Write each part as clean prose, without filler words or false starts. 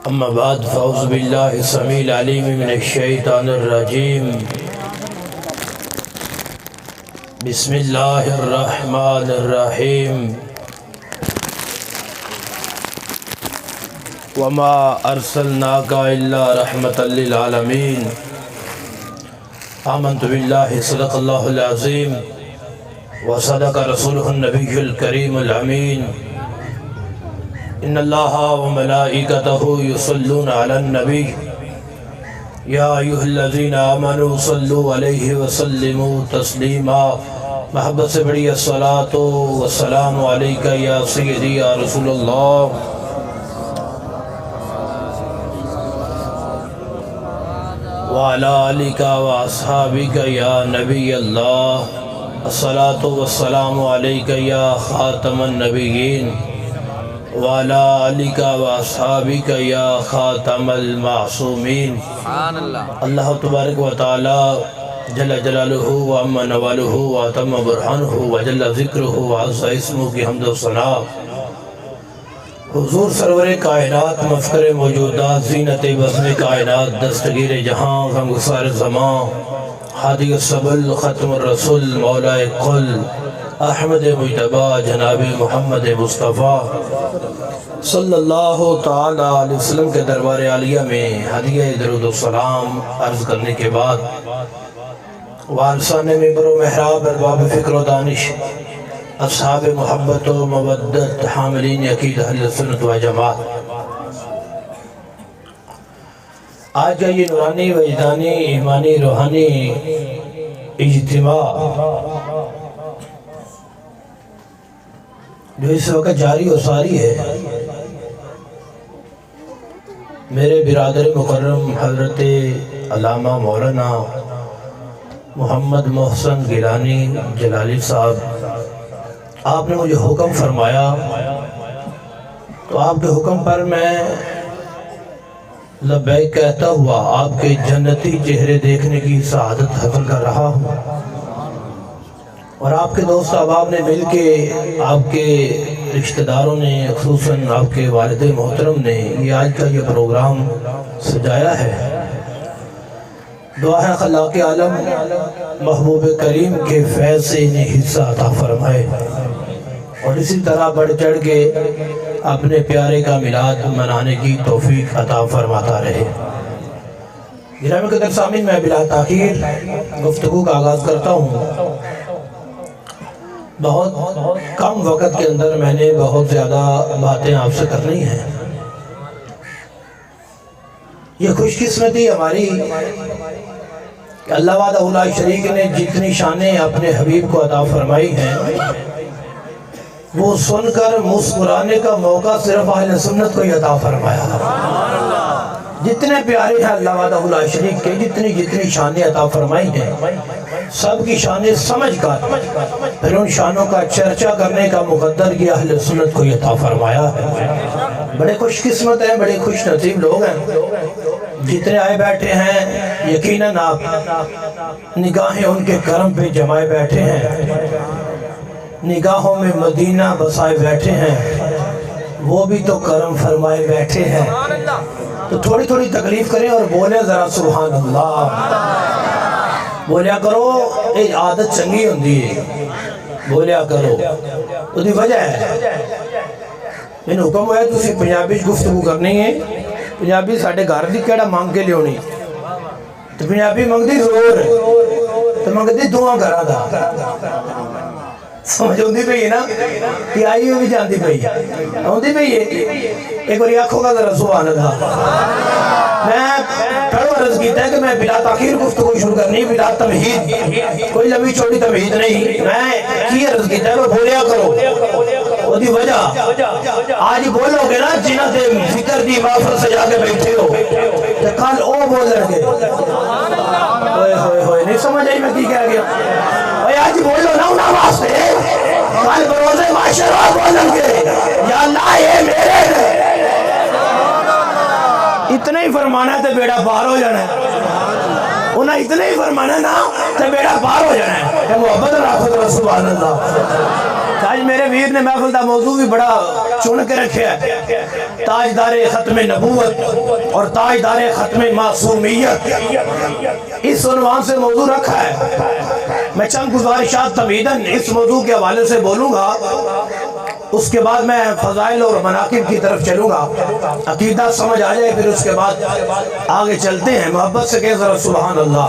اما بعد فاعوذ باللہ السمیع العلیم من الشیطان الرجیم بسم اللہ الرحمن الرحیم وما ارسلناک الا رحمتا للعالمین آمنت باللہ صدق اللہ العظیم وصدق رسولہ النبی الکریم الامین ان اللہ وملائکتہ یصلون علی النبی یا ایھا الذین آمنوا صلوا علیہ وسلموا تسلیما۔ محبت سے بڑی الصلاۃ والسلام علیکہ یا سیدی یا رسول اللہ۔ وعلی آلک واصحابک یا نبی اللہ۔ الصلاۃ والسلام علیکہ یا خاتم النبیین وعلی آلک واصحابک یا خاتم المعصومین۔ اللہ تبارک و تعالی جل جلالہ وعم نوالہ واتم برہانہ وجل ذکرہ وعز اسمہ کی حمد و ثنا۔ حضور سرور کائنات مفخر موجودات زینت بزم کائنات دستگیر جہاں غمگسار زمان ہادی السبل ختم الرسول مولا قل احمد مجتبی جناب محمد مصطفیٰ صلی اللہ تعالی علیہ وسلم کے دربار عالیہ میں ہدیہ درود و سلام عرض کرنے کے بعد وارثان منبر و محراب ارباب فکر و دانش اصحاب محبت و مودت حاملین عقیدہ اہل سنت و جماعت، آج کا یہ نورانی وجدانی ایمانی روحانی اجتماع جو اس وقت جاری و ساری ہے، میرے برادر مکرم حضرت علامہ مولانا محمد محسن گیلانی جلالی صاحب، آپ نے مجھے حکم فرمایا تو آپ کے حکم پر میں لبیک کہتا ہوا آپ کے جنتی چہرے دیکھنے کی سعادت حاصل کر رہا ہوں، اور آپ کے دوست احباب نے مل کے، آپ کے رشتہ داروں نے، خصوصاً آپ کے والد محترم نے یہ آج کا یہ پروگرام سجایا ہے۔ دعا ہے خلاق عالم محبوب کریم کے فیض سے انہیں حصہ عطا فرمائے، اور اسی طرح بڑھ چڑھ کے اپنے پیارے کا میلاد منانے کی توفیق عطا فرماتا رہے۔ گرامی قدر سامعین، میں بلا تاخیر گفتگو کا آغاز کرتا ہوں۔ بہت کم وقت کے اندر میں نے بہت زیادہ باتیں آپ سے کرنی ہیں۔ یہ خوش قسمتی ہماری کہ اللہ وحدہ لا شریک نے جتنی شانیں اپنے حبیب کو عطا فرمائی ہیں، وہ سن کر مسکرانے کا موقع صرف اہل سنت کو ہی عطا فرمایا۔ جتنے پیارے ہیں اللہ وحدہ لا شریک کے، جتنی شانیں عطا فرمائی ہیں، سب کی شانیں سمجھ کر پھر ان شانوں کا چرچا کرنے کا مقدر یہ اہل سنت کو عطا فرمایا ہے۔ بڑے خوش قسمت ہیں، بڑے خوش نصیب لوگ ہیں جتنے آئے بیٹھے ہیں۔ یقیناً آپ نگاہیں ان کے کرم پہ جمائے بیٹھے ہیں، نگاہوں میں مدینہ بسائے بیٹھے ہیں، وہ بھی تو کرم فرمائے بیٹھے ہیں۔ تو تھوڑی تھوڑی تکلیف کریں اور بولیں ذرا سبحان اللہ، بولیا کرو، ایک عادت چنگی ہوندی ہے، بولیا کرو۔ تو دی وجہ ہے میں نے حکم ہوا ہے تسی پنجابی گفتگو کرنی ہے۔ پنجابی ساڑھے گھر دی کیڑا مانگ کے لیونی، تو پنجابی مانگ دی ضرور ہے، تو مانگ دی دعا کرا دا سمجھ ہوندی پئی ہے نا، کہ آئی ہوئی بھی جاندی پئی ہوندی پئی ہے۔ ایک باری آنکھوں کا ذرا سبحان اللہ۔ میں پہلو عرض کیتا ہے کہ میں بلا تاخیر گفتگو شروع کرنی، بلا تمہید، کوئی لمبی چھوٹی تمہید نہیں۔ میں کی عرض کیتا ہے کہ بولیا کرو، وہ دی وجہ آج بولو گے نا جنہ دے فکر دی محفل سجا کے بیٹھے ہو، کہ کل او بول لڑ گے۔ ہوئے نہیں سمجھ آئی میں کی کہہ گیا؟ آج بولو نا انہاں واسطے، کل بروزے معاشرہ بولن گے یا اللہ یہ میرے ہیں۔ اتنا ہی فرمانا ہے تو بیڑا پار ہو جانا ہے، انہیں اتنا ہی فرمانا ہے نا تو بیڑا پار ہو جانا ہے۔ کہ محبت رکھو تو سبحان اللہ۔ آج میرے ویر نے محفل دا موضوع بھی بڑا چن کے رکھا ہے، تاجدار ختم نبوت اور تاجدار ختم معصومیت، اس عنوان سے موضوع رکھا ہے۔ میں چند گزارشات تمہیداً اس موضوع کے حوالے سے بولوں گا، اس کے بعد میں فضائل اور مناقب کی طرف چلوں گا، عقیدہ سمجھ آ جائے، پھر اس کے بعد آگے چلتے ہیں۔ محبت سے کہہ ذرا سبحان اللہ۔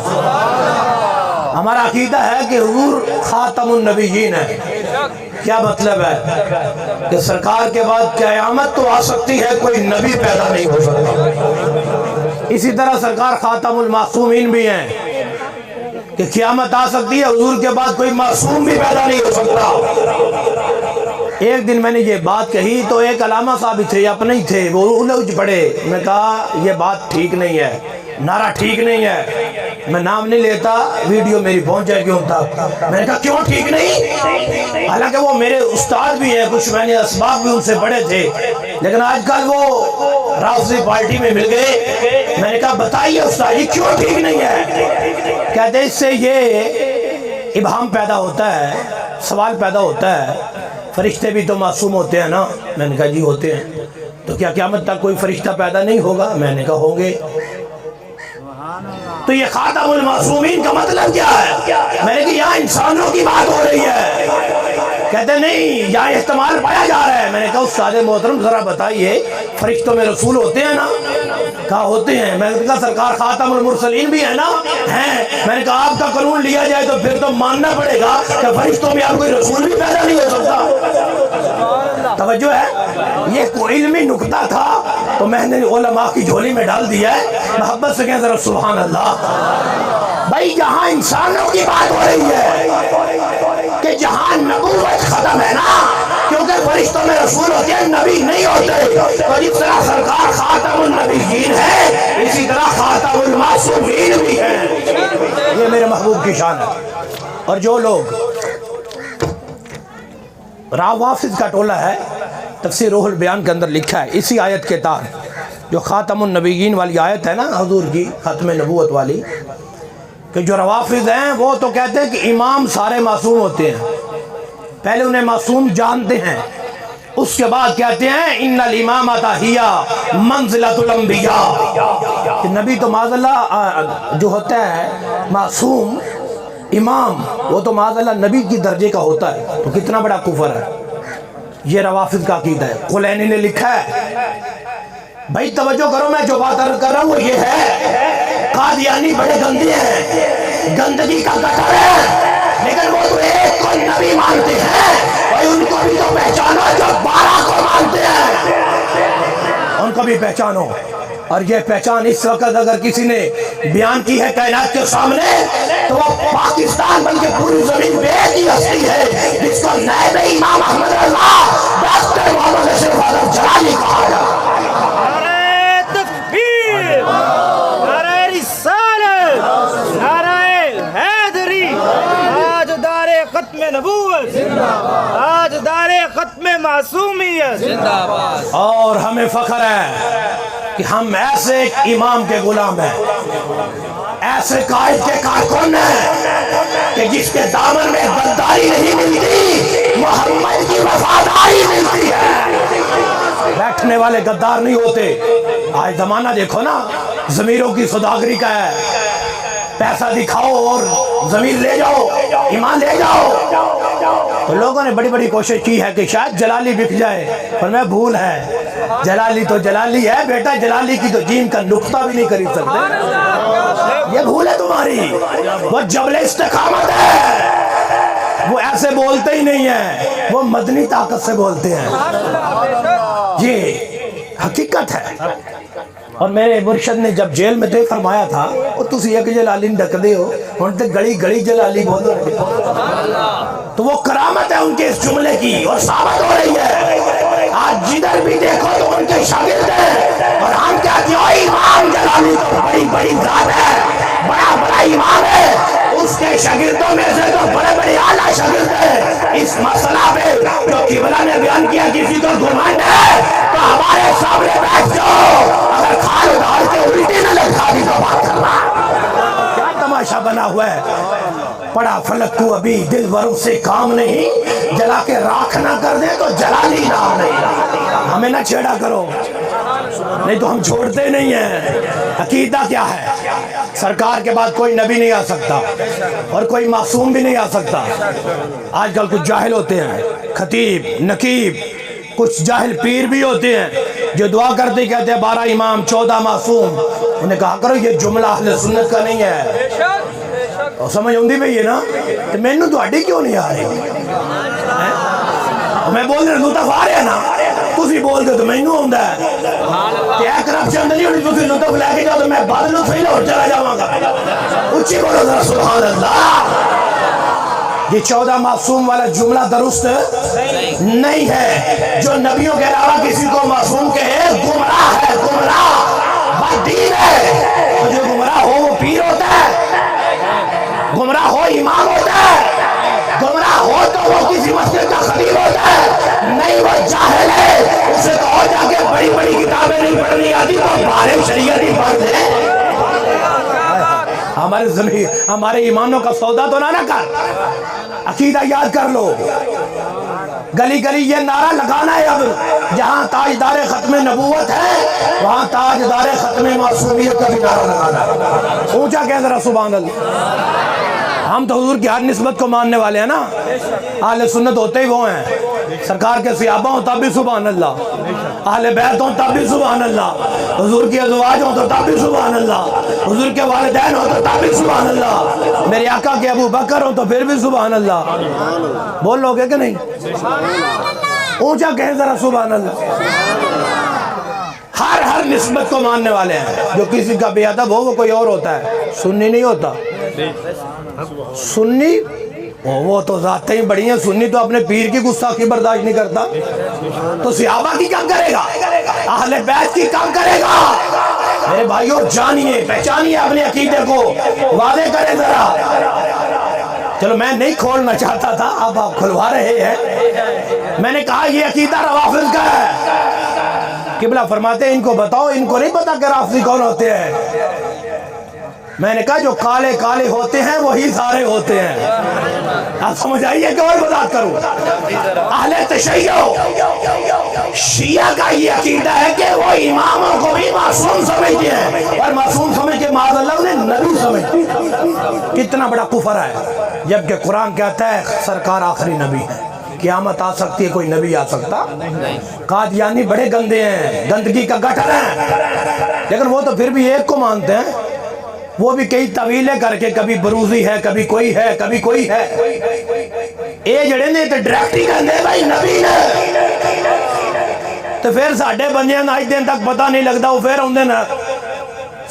ہمارا عقیدہ ہے کہ حضور خاتم النبیین ہے۔ کیا مطلب ہے؟ کہ سرکار کے بعد قیامت تو آ سکتی ہے، کوئی نبی پیدا نہیں ہو سکتا۔ اسی طرح سرکار خاتم المعصومین بھی ہیں کہ قیامت آ سکتی ہے، حضور کے بعد کوئی معصوم بھی پیدا نہیں ہو سکتا۔ ایک دن میں نے یہ بات کہی تو ایک علامہ صاحب تھے، اپنے ہی تھے، وہ الجھ پڑے۔ میں نے کہا یہ بات ٹھیک نہیں ہے، نعرہ ٹھیک نہیں ہے، میں نام نہیں لیتا، ویڈیو میری پہنچ جائے کیوں تھا۔ میں نے کہا کیوں ٹھیک نہیں؟ حالانکہ وہ میرے استاد بھی ہیں، کچھ میں نے اسباق بھی ان سے پڑھے تھے، لیکن آج کل وہ رافضی پارٹی میں مل گئے۔ میں نے کہا بتائیے استاد جی کیوں ٹھیک نہیں ہے؟ کہتے اس سے یہ ابہام پیدا ہوتا ہے، سوال پیدا ہوتا ہے، فرشتے بھی تو معصوم ہوتے ہیں نا؟ میں نے کہا جی ہوتے ہیں، تو کیا قیامت تک کوئی فرشتہ پیدا نہیں ہوگا؟ میں نے کہا ہوں گے۔ تو یہ خاتم المعصومین کا مطلب کیا ہے؟ میں نے کہا یہاں انسانوں کی بات ہو رہی ہے۔ کہتے نہیں، یہاں احتمال پایا جا رہا ہے۔ میں نے کہا استاد محترم ذرا بتائیے، فرشتوں میں رسول ہوتے ہیں نا؟ کہا ہوتے ہیں۔ میں نے کہا سرکار خاتم المرسلین بھی ہے نا؟ ہیں۔ میں نے کہا آپ کا قانون لیا جائے تو پھر تو ماننا پڑے گا کہ فرشتوں میں آپ کوئی رسول بھی پیدا نہیں ہو سکتا۔ توجہ ہے، یہ کوئی علمی نکتہ تھا تو میں نے علماء کی جھولی میں ڈال دیا ہے۔ محبت سے کہیں ذرا سبحان اللہ۔ بھائی جہاں انسانوں کی بات ہو رہی ہے کہ جہاں نبوت ختم ہے نا، کیونکہ فرشتوں میں رسول ہوتے ہیں، نبی نہیں ہوتے، تو جس طرح سرکار خاتم النبیین ہے، اسی طرح خاتم المعصومین بھی ہیں۔ یہ میرے محبوب کی شان ہے۔ اور جو لوگ راوافظ کا ٹولہ ہے، تفسیر روح البیان کے اندر لکھا ہے اسی آیت کے تحت، جو خاتم النبیین والی آیت ہے نا حضور کی ختم نبوت والی، کہ جو روافظ ہیں وہ تو کہتے ہیں کہ امام سارے معصوم ہوتے ہیں، پہلے انہیں معصوم جانتے ہیں، اس کے بعد کہتے ہیں ان الامامۃ ہی منزلۃ الانبیاء، کہ نبی تو معاذ اللہ جو ہوتا ہے معصوم امام، وہ تو معاذ اللہ نبی کی درجے کا ہوتا ہے، تو کتنا بڑا کفر ہے۔ یہ روافظ کا عقیدہ ہے۔ قلینی نے لکھا ہے، بھائی توجہ کرو، میں جو بات کر رہا ہوں وہ یہ ہے، قادیانی بڑے گندے ہیں، گندگی کا گٹر ہے، لیکن وہ تو ایک کو نبی مانتے ہیں، بھائی ان کو بھی تو پہچانو جو 12 کو مانتے ہیں، ان کو بھی پہچانو۔ اور یہ پہچان اس وقت اگر کسی نے بیان کی ہے کائنات کے سامنے تو وہ پاکستان بلکہ پوری زمین پہ ایک ہی ہستی ہے جس کو نائب امام احمد رضا ڈاکٹر محمد اشرف احمد جلالی کہا جاتا ہے۔ نعرہ تکبیر، نعرہ رسالت، نعرہ حیدری، تاجدار ختم نبوت، تاجدار ختم معصومیت۔ اور ہمیں فخر ہے کہ ہم ایسے ایک امام کے غلام ہیں، ایسے قائد کے کارکن ہیں کہ جس کے دامن میں غداری نہیں ملتی، محمد کی وفاداری ملتی ہے۔ بیٹھنے والے غدار نہیں ہوتے۔ آج زمانہ دیکھو نا، ضمیروں کی سوداگری کا ہے، پیسہ دکھاؤ اور ضمیر لے جاؤ، ایمان لے جاؤ۔ تو لوگوں نے بڑی بڑی کوشش کی ہے کہ شاید جلالی بک جائے، پر میں بھول ہے، جلالی تو جلالی ہے بیٹا، جلالی کی تو جیم کا نقطہ بھی نہیں خرید سکتے، یہ بھول ہے تمہاری۔ وہ جبل استقامت ہے، وہ ایسے بولتے ہی نہیں ہیں، وہ مدنی طاقت سے بولتے ہیں، یہ حقیقت ہے۔ اور میرے مرشد نے جب جیل میں تھے فرمایا تھا وہ تسی ایک جلالی ڈک دے ہو، ان تے گڑی گڑی جلالی بولو، تو وہ کرامت ہے ان کے اس جملے کی اور ثابت ہو رہی ہے۔ آج جدھر بھی دیکھو تو ان کے شاگرد ہیں، اور ہم کہتے ہیں امام جلالی تو بڑی بڑی ذات ہے، بڑا بڑا امام ہے، اس کے شاگردوں میں سے تو بڑے بڑے اعلیٰ شاگرد ہیں۔ اس مسئلہ پہ جو قبلہ نے بیان کیا کسی کو گھمنڈ ہے تو ہمارے سامنے بیٹھ جاؤ، اگر کھال ادھار کے الٹی نہ لٹکا دی تو بات کرنا۔ کیا تماشا بنا ہوا ہے؟ پڑا فلک کو ابھی دل بروں سے کام نہیں، جلا کے راکھ نہ کر دے تو جلالی نام نہیں۔ ہمیں نہ چھیڑا کرو، نہیں تو ہم چھوڑتے نہیں ہیں۔ عقیدہ کیا ہے؟ سرکار کے بعد کوئی نبی نہیں آ سکتا اور کوئی معصوم بھی نہیں آ سکتا۔ آج کل کچھ جاہل ہوتے ہیں، خطیب نقیب، کچھ جاہل پیر بھی ہوتے ہیں جو دعا کرتے کہتے ہیں 12 امام 14 معصوم۔ انہیں کہا کرو یہ جملہ اہل سنت کا نہیں ہے، اور سمجھ ہوندی بھی یہ نا تو میں نے تہاڈی کیوں نہیں آ رہی؟ میں بول رہا لطف آ رہا نا، تسی بول دے تو میں نوں ہوندا ہے تے اے کرپشن نہیں ہونی، تسی لطف لے کے جاؤ تو میں بعد لطف ہی لاہور چلا جاواں گا۔ اچھی بولو ذرا سبحان اللہ۔ یہ 14 معصوم والا جملہ درست نہیں ہے۔ جو نبیوں کے علاوہ کسی کو معصوم کہے گمراہ ہے، گمراہ بدین ہے۔ اور جو گمراہ ہو وہ پیر ہوتا ہے، گمراہ ہو امام ہوتا ہے، گمراہ ہو تو وہ کسی مسجد کا خطیب ہوتا ہے، نہیں وہ جاہل ہے۔ اسے کہو جا کے بڑی بڑی کتابیں نہیں پڑھنی آتی تو بارے شریعت ہی پڑھ دے۔ ہمارے ایمانوں کا سودا تو نہ کر، عقیدہ یاد کر لو۔ گلی گلی یہ نعرہ لگانا ہے، اب جہاں تاجدار ختم نبوت ہے وہاں تاجدار ختم معصومیت کا بھی نعرہ لگانا ہے۔ اونچا کہہ ذرا سبحان اللہ۔ ہم تو حضور کی ہر نسبت کو ماننے والے ہیں نا، اہل سنت ہوتے ہی وہ ہیں۔ سرکار کے صحابہ ہوں تب بھی سبحان اللہ، اہل بیت ہوں تب بھی سبحان اللہ، حضور کے ازواج ہوں تو تب بھی سبحان اللہ، حضور کے والدین ہوں تو تب بھی سبحان اللہ، میرے آقا کے ابو بکر ہوں تو پھر بھی سبحان اللہ۔ بول لو گے کہ نہیں؟ اونچا کہیں ذرا سبحان اللہ۔ ہر نسبت کو ماننے والے ہیں۔ جو کسی کا بے ادب ہو وہ کوئی اور ہوتا ہے، سنی نہیں ہوتا۔ سنی وہ تو ذاتیں ہی بڑی ہیں، سنی تو اپنے پیر کی گستاخی برداشت نہیں کرتا، تو صحابہ کی کم کرے گا، اہل بیت کی کم کرے گا؟ میرے بھائیوں جانیے، پہچانیے اپنے عقیدے کو، واضح کریں ذرا۔ چلو میں نہیں کھولنا چاہتا تھا، اب آپ کھلوا رہے ہیں۔ میں نے کہا یہ عقیدہ روافض کا ہے۔ قبلہ فرماتے ہیں ان کو بتاؤ، ان کو نہیں پتا کہ رافضی کون ہوتے ہیں؟ میں نے کہا جو کالے کالے ہوتے ہیں وہی سارے ہوتے ہیں۔ آپ سمجھ آئیے کہ اور وضاحت کروں؟ اہل تشیع شیعہ کا یہ عقیدہ ہے کہ وہ اماموں کو بھی معصوم سمجھتے ہیں، اور معصوم سمجھ کے معاذ اللہ انہیں نبی سمجھتے ہیں۔ کتنا بڑا کفر ہے، جبکہ قرآن کہتا ہے سرکار آخری نبی ہے، قیامت آ سکتی ہے، کوئی نبی آ سکتا؟ قادیانی بڑے گندے ہیں، گندگی کا گٹھر ہیں، لیکن وہ تو پھر بھی ایک کو مانتے ہیں۔ وہ بھی کئی طویلیں کر کے، کبھی بروزی ہے، کبھی کوئی ہے، کبھی کوئی ہے۔ اے جڑے نے تو ڈائریکٹ ہی کہندے بھائی نبی نے، تو پھر ساڈے بندیاں دا اج دن تک پتہ نہیں لگتا، وہ پھر ہوندے نا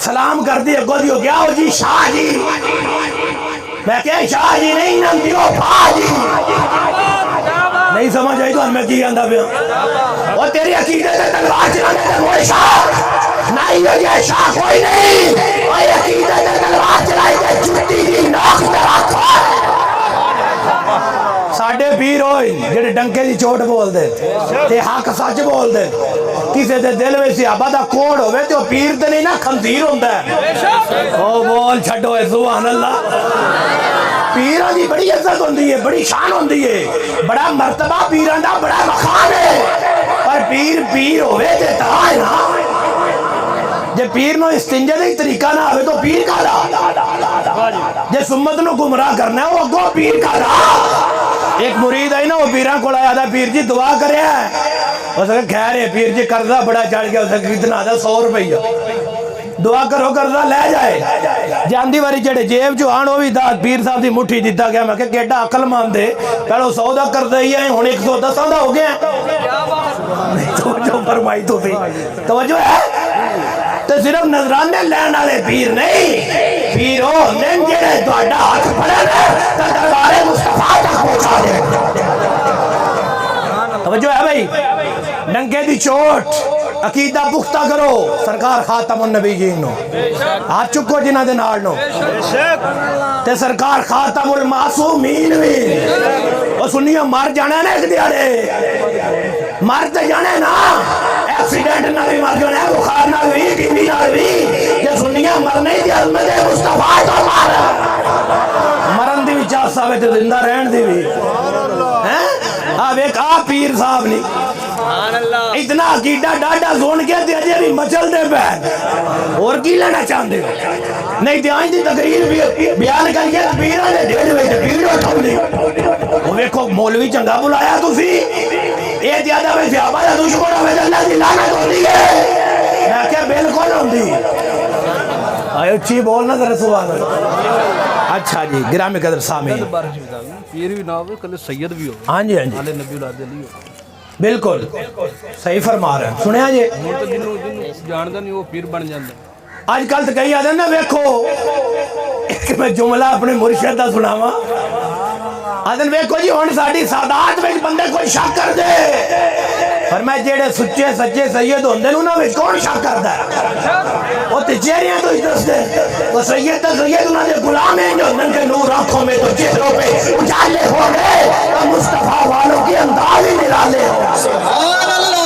سلام کر دی اگوں دیو کیا ہو جی شاہ جی، میں کہ شاہ جی نہیں نندیو بھا جی۔ نہیں سمجھ آئی تو میں کی آندا پیا؟ وہ تیری عقیدے سے تلوار چلانے تے وہ شاہ نہیں، یہ شاہ کوئی نہیں، وہ عقیدے سے تلوار چلائی تے جھوٹی دی ناک تے رکھو۔ ساڈے پیر ہوئے جڑے ڈنکے دی چوٹ بول دے تے حق سچ بول دے، کسے دے دل میں صحابہ دا کوڑ ہوئے تے وہ پیر تے نہیں نا خنزیر ہوندا ہے۔ او بول چھڈو اے سبحان اللہ۔ پیراں دی بڑی عزت ہوندی ہے، بڑی شان ہوندی ہے، بڑا مرتبہ پیراں دا بڑا مقام ہے، پر پیر پیر ہوئے تے تا ہے نا۔ جے پیر نو استنجے دا ہی طریقہ نہ ہوئے تو پیر کا دا، جے سمت نو گمراہ کرنا ہے وہ اگو پیر کا دا۔ ایک مرید ہے نا، وہ پیراں کو آیا تھا، پیر جی دعا کرے ہیں، اس نے کہہ رہے پیر جی قرضہ بڑا چڑھ گیا، اس نے کتنا آدھا 100 روپیہ، دعا کرو قرضہ لے جائے۔ جاندی واری جڑے جیب جو آن ہوئی دا پیر صاحب دی مٹھی دیتا گیا، میں کہ کیڑا عقل مان دے، پہلو 100 دا قرضہ ہی ہے، ہن 110 دا ہو گیا۔ توجہ فرمائی تو بھی توجہ ہے، تو صرف نظرانے لین والے پیر نہیں، پیر ہو نے جڑے تہاڈا ہاتھ پھڑے نے تے دربار مصطفیٰ تک پہنچا دے۔ توجہ ہے بھائی، ڈنکے دی چوٹ، عقیدہ پختہ کرو، سرکار خاتم النبیین نو ہاتھ چکو جنہ دے نال نو، تے سرکار خاتم المعصومین بھی۔ وہ سنیو مر جانا نا ایک دیاڑے، مر تے جانے نا، ایکسیڈنٹ نہ بھی مر جانا ہے، بخار نہ بھی، ٹی وی نہ بھی، یہ سنیو مرنے دی عظمت مصطفیٰ تو مر مرن دی وچا آوے تو زندہ رہن دی بھی اب ایک پیر صاحب نہیں اتنا عقیدہ ڈاڈا سن کے تے اجے بھی مچل دے پے اور کی لینا چاہندے ہو نہیں تے آج دی تقریر بھی بیان کر کے پیراں دے ڈیڑھ وچ پیر اٹھاؤندے او ویکھو مولوی چنگا بلایا تسی اے زیادہ میں صحابہ دا دشمن ہوے تے اللہ دی لعنت ہوندی ہے میں کہ بالکل ہوندی آئے اچھی بولنا ذرا سبحان اللہ اچھا جی گرامی قدر سامعین پیر بھی نہ ہوئے کل سید بھی ہو ہاں جی ہاں جی آل نبی اولاد علی ہو بالکل صحیح فرما رہے ہیں سنیا جی ہوں تو جنوں جاندا نہیں وہ پیر بن جاندا آج کل تو کئی آدھے نا ویکھو ایک میں جملہ اپنے مرشد دا سناواں آدھے ویکھو جی ہن ساڈی سادات وچ بندے کوئی شک کر دے فرمایا جیڑے سچے سچے سید ہوندے نے انہاں وچ کون شک کردا ہے او تے چہریاں تو ہی دس دے وہ سید تے سید انہاں دے غلام ہیں جو ان کے نور آنکھوں میں تو چہروں پہ اجالے ہو گئے تو مصطفیٰ والوں کے انداز ہی نرالے ہو سبحان اللہ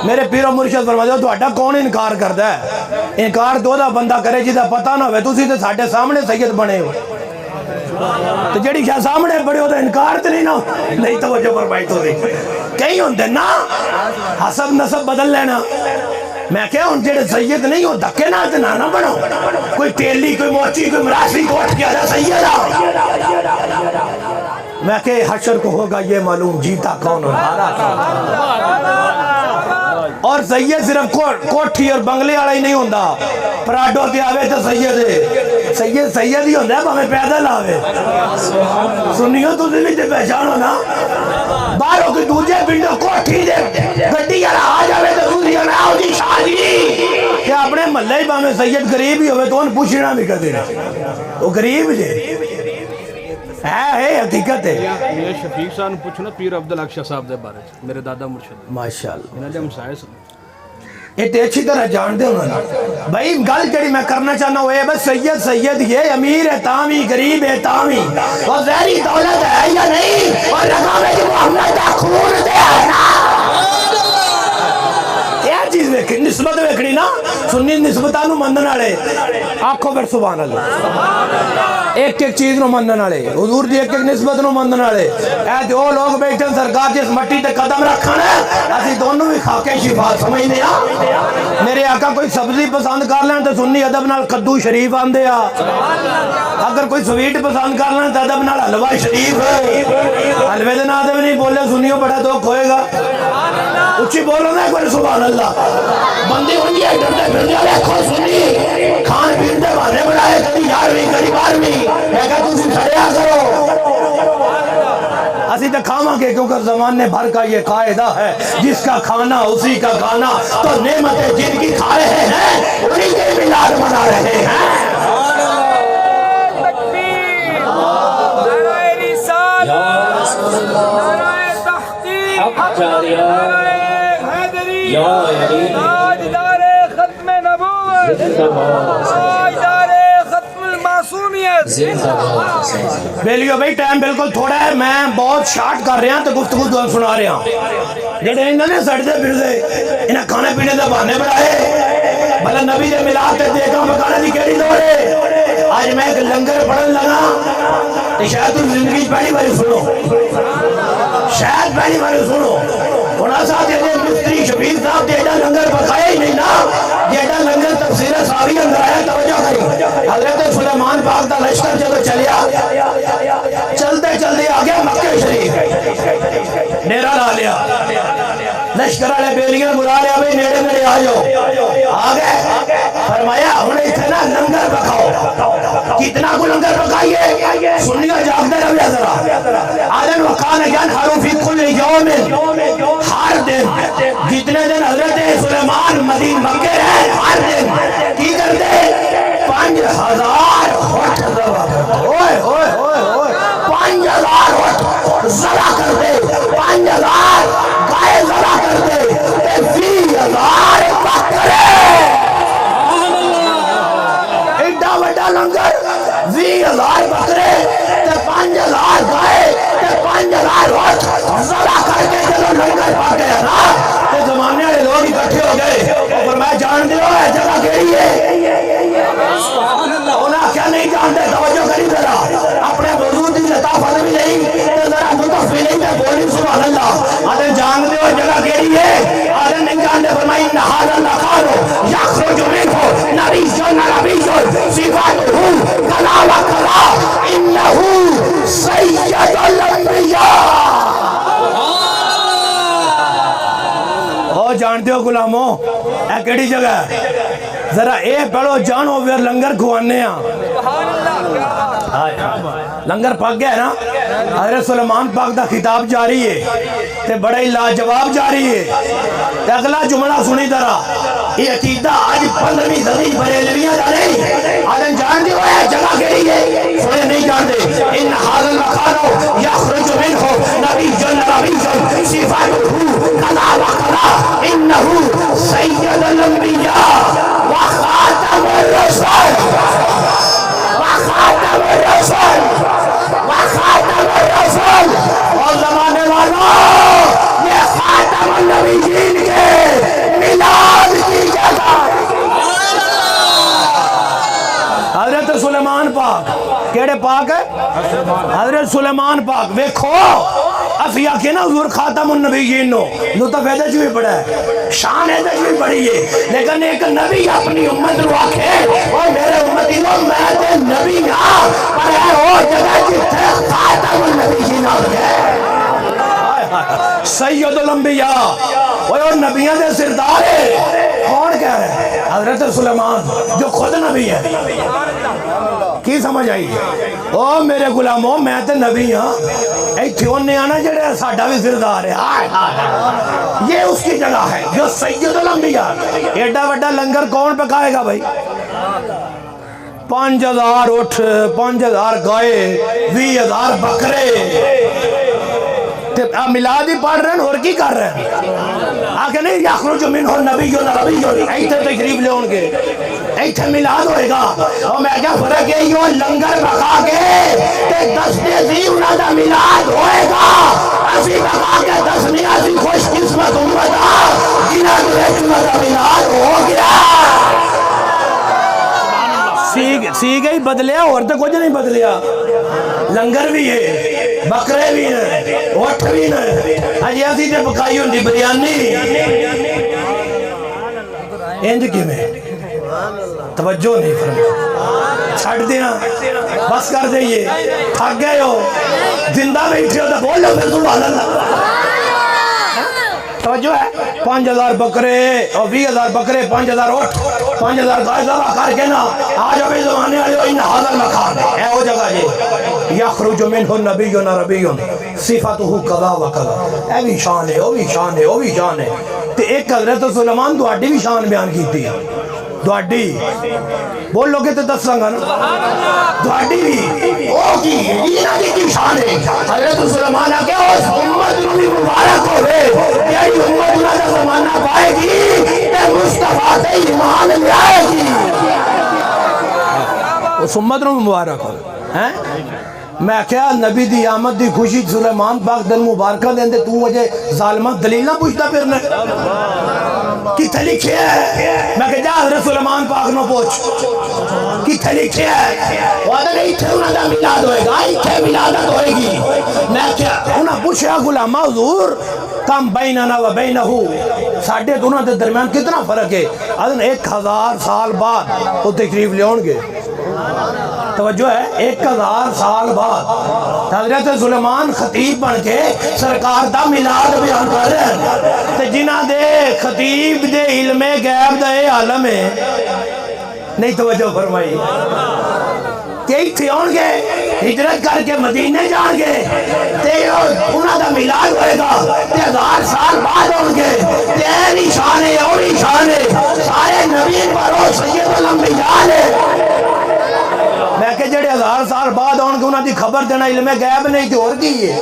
میرے پیرو مرشد فرمایا تہاڈا کون انکار کردا ہے انکار تو دا بندہ کرے جدا پتہ نہ ہوے تسی تے ساڈے سامنے سید بنے ہو تو جڑی شاہ سامنے بڑے ہو تو انکار تو نہیں نا نہیں توجہ فرمائی تو دی کئی ہوندے نا حسب نسب بدل لینا میں کہا ہوں جڑے سید نہیں ہو دھکے نہ نہ بنو کوئی تیلی کوئی موچی کوئی مراسی کو اٹھ گیا سیدہ میں کہ حشر کو ہوگا یہ معلوم جیتا کون اور ہارا کون اور سید صرف کوٹھی اور بنگلے والا ہی نہیں ہوندا پراڈو تے آوے تو سید ہی ہوندا ہے بھاویں پیدل آوے سنیو تو دلی تے پہچانو نا باہروں کے دوجے پنڈوں کوٹھی دے گڈی والا آ جاوے تو دوسری نہ آؤ جی شادی کہ اپنے محلے ہی بھاویں سید غریب ہی ہوئے تو ان پوچھنا بھی کدے وہ غریب جے ہے حقیقت ہے یہ شفیق صاحب نے پوچھنا پیر عبدالحق شاہ صاحب دے بارے میرے دادا مرشد ماشاءاللہ انہاں دے ہمسائے سن یہ تے اچھی طرح جان دے انہوں نے بھائی گل جڑی میں کرنا چاہنا وہ ہے بس سید یہ امیر ہے تامی غریب ہے تامی وہ زہری دولت ہے یا نہیں اور لگا میں جو محمد کا خون دے ہے نا یہ چیز ویکھنی نسبت ویکھنی نا سنی نسبتانو مندن والے آنکھوں پر سبحان اللہ ایک ایک چیز نو مندن والے حضور دی ایک ایک نسبت نو مندن والے اے جو لوگ بیٹھے سرکار جس مٹی تے قدم رکھن اسی دونوں بھی خاکے شفا سمجھنے ہاں میرے آقا کوئی سبزی پسند کر لیں تو سنی ادب نال کدو شریف آندے آ اگر کوئی سویٹ پسند کر لیں تو ادب نال حلوہ شریف حلوے دے نال بھی نہیں بولے سنیو بڑا دکھ ہوئے گا اچھی بولو نا کوئی سبحان اللہ بندی ہوندی ہے ڈرتے پھرتے دیکھو سنی کھان پین دے بہانے بنائے کبھی 11ویں کبھی 12ویں میں کہا تم سڑیا کرو اسی تو کھاواں کے کیونکہ زمانے بھر کا یہ قاعدہ ہے جس کا کھانا اسی کا کھانا تو نعمتیں جن کی کھا رہے ہیں انہی کے ملاد منا رہے ہیں تکبیر نعرہ رسالت نعرہ تحقیق نعرہ حیدری تاجدار ختم نبوت تاجدار ختم المعصومیت بیلیو بھائی ٹائم بالکل تھوڑا ہے میں بہت شارٹ کر رہا ہوں تو گفتگو سنا رہا ہوں جڑے انہوں نے سڑتے پھر دے انہیں کھانے پینے دے بہانے بڑھائے بھلا نبی دے ملاد تے دیکھا مکانے دی کیڑی دوڑے آج میں ایک لنگر پڑھن لگا تو شاید تم زندگی پہلی باری سنو شاید پہلی باری سنو انہاں ساتھ یہ مستری شفیق صاحب دیڑا لنگر پکایا ہی نہیں نا دیڑا لنگر تفسیر ساوی اندر آیا توجہ کری حضرت سلیمان پاک دا لشکر جب چلیا چلتے چلتے آگیا مکہ شریف ڈیرا لا لیا لشکر والے بیلیاں بلا لیا بھائی نیڑے نیڑے آ جاؤ آ گئے فرمایا ہن اتنا لنگر پکاؤ کتنا کو لنگر پکائیے سنیاں جاگتے رہے ذرا آدم وقان ینحر فی کل یوم ہر دن جتنے دن حضرت سلیمان مدین مکے رہے ہر دن کی کرتے 5000 ہوٹ ذبح کرتے اوئے اوئے اوئے اوئے 5000 ہوٹ ذبح کرتے 5000 گائے ذبح کرتے 20,000 بکرے ایڈا وڈا لنگر 20,000 بکرے 5,000 گائے 5,000 ہوٹ ذبح کر کے چلو لنگر پا گیا نا تے زمانے والے لوگ اکٹھے ہو گئے اور میں جان دیو ہے جگہ کیڑی ہے انہاں کیا نہیں جانتے توجہ کری ذرا جانتے ہو غلاموں اے کیڑی جگہ ہے؟ ذرا اے پڑھو جانو پھر لنگر کھوانے ہاں لنگر پک گیا ہے نا حضرت سلیمان پاک دا خطاب جاری ہے تے بڑا ہی لاجواب جاری ہے تے اگلا جملہ سنی درا یہ عقیدہ آج 15ویں صدی بریلویاں جا رہی آدم جانتے ہو یہ جگہ کیڑی ہے سنے نہیں جانتے ان حاضر مکانو یخرج منہ نبی جن نبی جن صفاتہ کلا وکلا انہو سید الانبیاء وخاتم الرسول وخاتم الرسول وخاتم الرسول اور زمانے والوں یہ خاتم النبیین کے میلاد کی جگہ حضرت سلیمان پاک کیڑے پاک ہے حضرت سلیمان پاک ویکھو افیا کے نا حضور خاتم النبیین نو لطف ایدہ جو بھی بڑا ہے شان ایدہ جو بھی بڑی ہے لیکن ایک نبی اپنی امت رو آکھے اور میرے امتی نو میں تے نبی نا پر ہے وہ جگہ جتھے خاتم النبیین ہو گئے سید الانبیاء اور نبیاں دے سردار ہے کون کہہ رہے ہیں حضرت سلیمان جو خود نبی ہے کی سمجھ آئی او میرے غلاموں میں تے نبی ہاں ایتھے ہونے آنا جڑے ساڈا بھی سردار ہے یہ اس کی جگہ ہے جو سید الانبیاء ایڈا وڈا لنگر کون پکائے گا بھائی 5000 اٹھ 5000 گائے 20000 بکرے میلاد ہی پڑھ رہے ہیں اور کی کر رہے ہیں آگے نہیں یخرج منہ نبی و نبی ایتھے تشریف لے ہون گے ایتھے میلاد ہوئے گا اور میں کیا فرق ہے یہ لنگر بکا کے کہ 10 دی انہاں دا میلاد ہوئے گا اسی بکا کے 10 اسی خوش قسمت امت جنہاں دا میلاد ہو گیا سی گئی بدلیا اور تو کچھ نہیں بدلیا لنگر بھی ہے بکرے بھی ہیں اٹھ بھی ہیں اجی اسی تے پکائی ہوندی بریانی انج کیویں توجہ نہیں فرمائی چھڑ دینا بس کر دئیے تھک گئے ہو زندہ بیٹھے ہو تو بولو پھر سبحان اللہ توجہ ہے 5000 بکرے اور 20000 بکرے 5000 اٹھ 5000 گائے ذبح کر کے نا آج ابھی زمانے والے ان حاضر مکان ہے وہ جگہ جی یخرج منہ نبی و نبی صفاتہ کذا و کذا اے بھی شان ہے وہ بھی شان ہے وہ بھی شان ہے تے ایک حضرت سلیمان دواڈی بھی شان بیان کیتی ہے دواڈی بول لو گے تو دس لگا نا دواڈی بھی او کی انہاں دی شان ہے حضرت سلیمان آ کے اس امت نو بھی مبارک ہوے یہی امت نہ زمانہ پائے گی تے مصطفی سے ایمان لے آئے گی اس امت نو مبارک ہو ہیں میں کیا نبی دی آمد دی خوشی سلیمان پاک دن مبارکہ دیں دے تو وجہ ظالمت دلیل نہ پوچھتا پھرنے کتھے لکھے ہے میں کہ جا حضرت سلیمان پاک نو پوچھ کتھے لکھے ہے وعدہ نہیں تھے انہاں دا میلاد ہوئے گا اتھے میلادت ہوئے گی میں کیا انہاں پوچھا غلامہ حضور کم بیننا و بینہو ساڑھے دونوں دے درمیان کتنا فرق ہے اذن 1000 سال بعد وہ تشریف لے ہون گے توجہ ہے 1000 سال بعد حضرت سلیمان خطیب بن کے سرکار دا میلاد بیان کر رہے ہیں تے جنہ دے خطیب دے علم غیب دے عالم ہے نہیں توجہ فرمائی کئی تھے ہون گے ہجرت کر کے مدینے جان گے تے انہاں دا میلاد ہوئے گا تے 1000 سال بعد ہون گے تیری شان ہے اور شان ہے سارے نبی پر او سید الانبیاء ہے میں کہ جڑے 1000 سال بعد ہون گے انہاں دی خبر دینا علم غیب نہیں تے اور کی ہے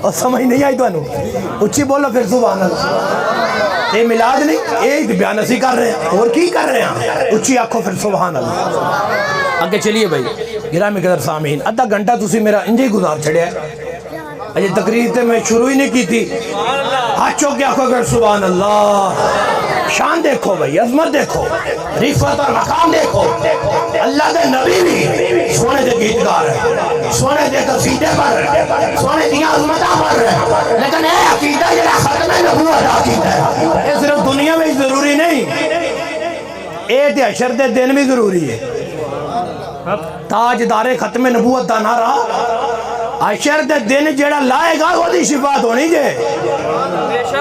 اور سمجھ نہیں آئی تو انہوں اچھی بولو پھر سبحان اللہ یہ میلاد نہیں ایک بیان اسی کر رہے ہیں اور کی کر رہے ہیں اچھی آنکھوں پھر سبحان اللہ آگے چلیے بھائی گرامی قدر سامعین ادھا گھنٹہ تسی میرا انجے گزار چھڑے ہیں اجے تقریر تے میں شروع ہی نہیں کی تھی ہاتھوں کے آنکھوں کر سبحان اللہ شان دیکھو بھائی عظمت دیکھو رفعت اور مقام دیکھو اللہ دے نبی بھی سونے دے گیتگار ہے سونے دے قصیدے پر سونے دیا عظمتہ پر لیکن اے عقیدہ جڑا ختم نبوت عقیدہ ہے یہ صرف دنیا میں ضروری نہیں اے تے حشر دے دن بھی ضروری ہے تاجدار ختم نبوت دا نعرہ حشر دے دن جڑا لائے گا وہ دی شفاعت ہونی جے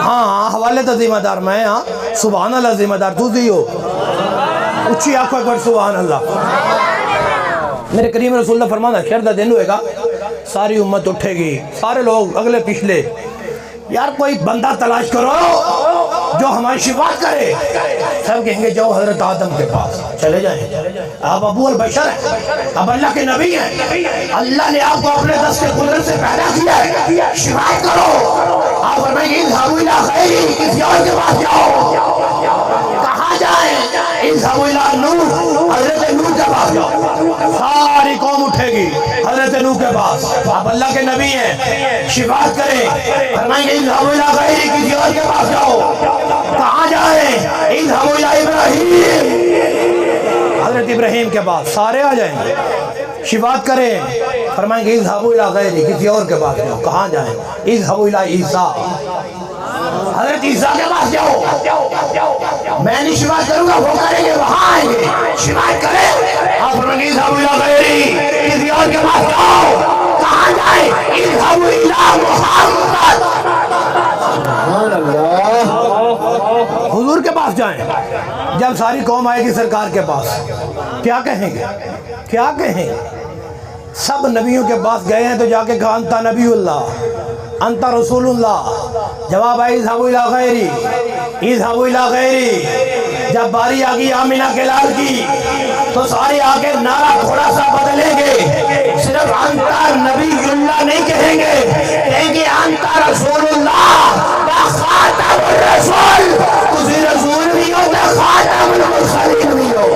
ہاں حوالے تو ذمہ دار میں، ہاں سبحان اللہ ذمہ دار تو دی ہو، اچھی آنکھوں ایک بار سبحان اللہ۔ میرے کریم رسول اللہ فرمانا خیر دا دن ہوئے گا، ساری امت اٹھے گی، سارے لوگ اگلے پچھلے، یار کوئی بندہ تلاش کرو جو ہماری شفاعت کرے۔ سب کہیں گے جاؤ حضرت آدم کے پاس، چلے جائیں، آپ ابو البشر ہیں، اب اللہ کے نبی ہیں، اللہ نے آپ کو اپنے دست قدرت سے پیدا کیا ہے، شفاعت کرو۔ آپ فرمائیں گے اذهبوا الى غیری، کسی اور کے پاس جاؤ۔ کہاں جائیں؟ اذهبوا الى نوح، حضرت نوح کے پاس جاؤ۔ ساری قوم اٹھے گی حضرت نوح کے پاس، آپ اللہ کے نبی ہیں، شفاعت کریں۔ فرمائیں گے اذهبوا الى غیری، کسی اور کے پاس جاؤ۔ کہاں جائیں؟ اذهبوا الى ابراہیم، حضرت ابراہیم کے پاس، سارے آ جائیں گے، شفاعت کریں۔ فرمائیں گے اذهبوا الى غیری، کسی اور کے پاس جاؤ۔ کہاں جائیں؟ اذهبوا الى عیسیٰ، حضرت عیسیٰ کے پاس جاؤ۔ میں نہیں شفاعت کروں گا، وہ کریں گے، وہاں آئیں گے، شفاعت کریں۔ آپ فرمائیں گے اذهبوا الى غیری، کسی اور کے پاس جاؤ۔ کہاں جائیں؟ اذهبوا الى محمد، حضور کے پاس جائیں۔ جب ساری قوم آئے گی سرکار کے پاس، کیا کہیں گے؟ کیا کہیں گے؟ سب نبیوں کے پاس گئے ہیں تو جا کے کہا انتا نبی اللہ، انتا رسول اللہ۔ جواب آئی اذهبوا الى غیری، اذهبوا الى غیری۔ جب باری آگئی آمینہ کے لال کی تو سارے آگے نعرہ تھوڑا سا بدلیں گے، صرف انتا نبی اللہ نہیں کہیں گے، کہیں گے انتا رسول اللہ یا خاتم الرسول۔ تسی رسول بھی ہو تو خاتم المرسلین بھی ہو۔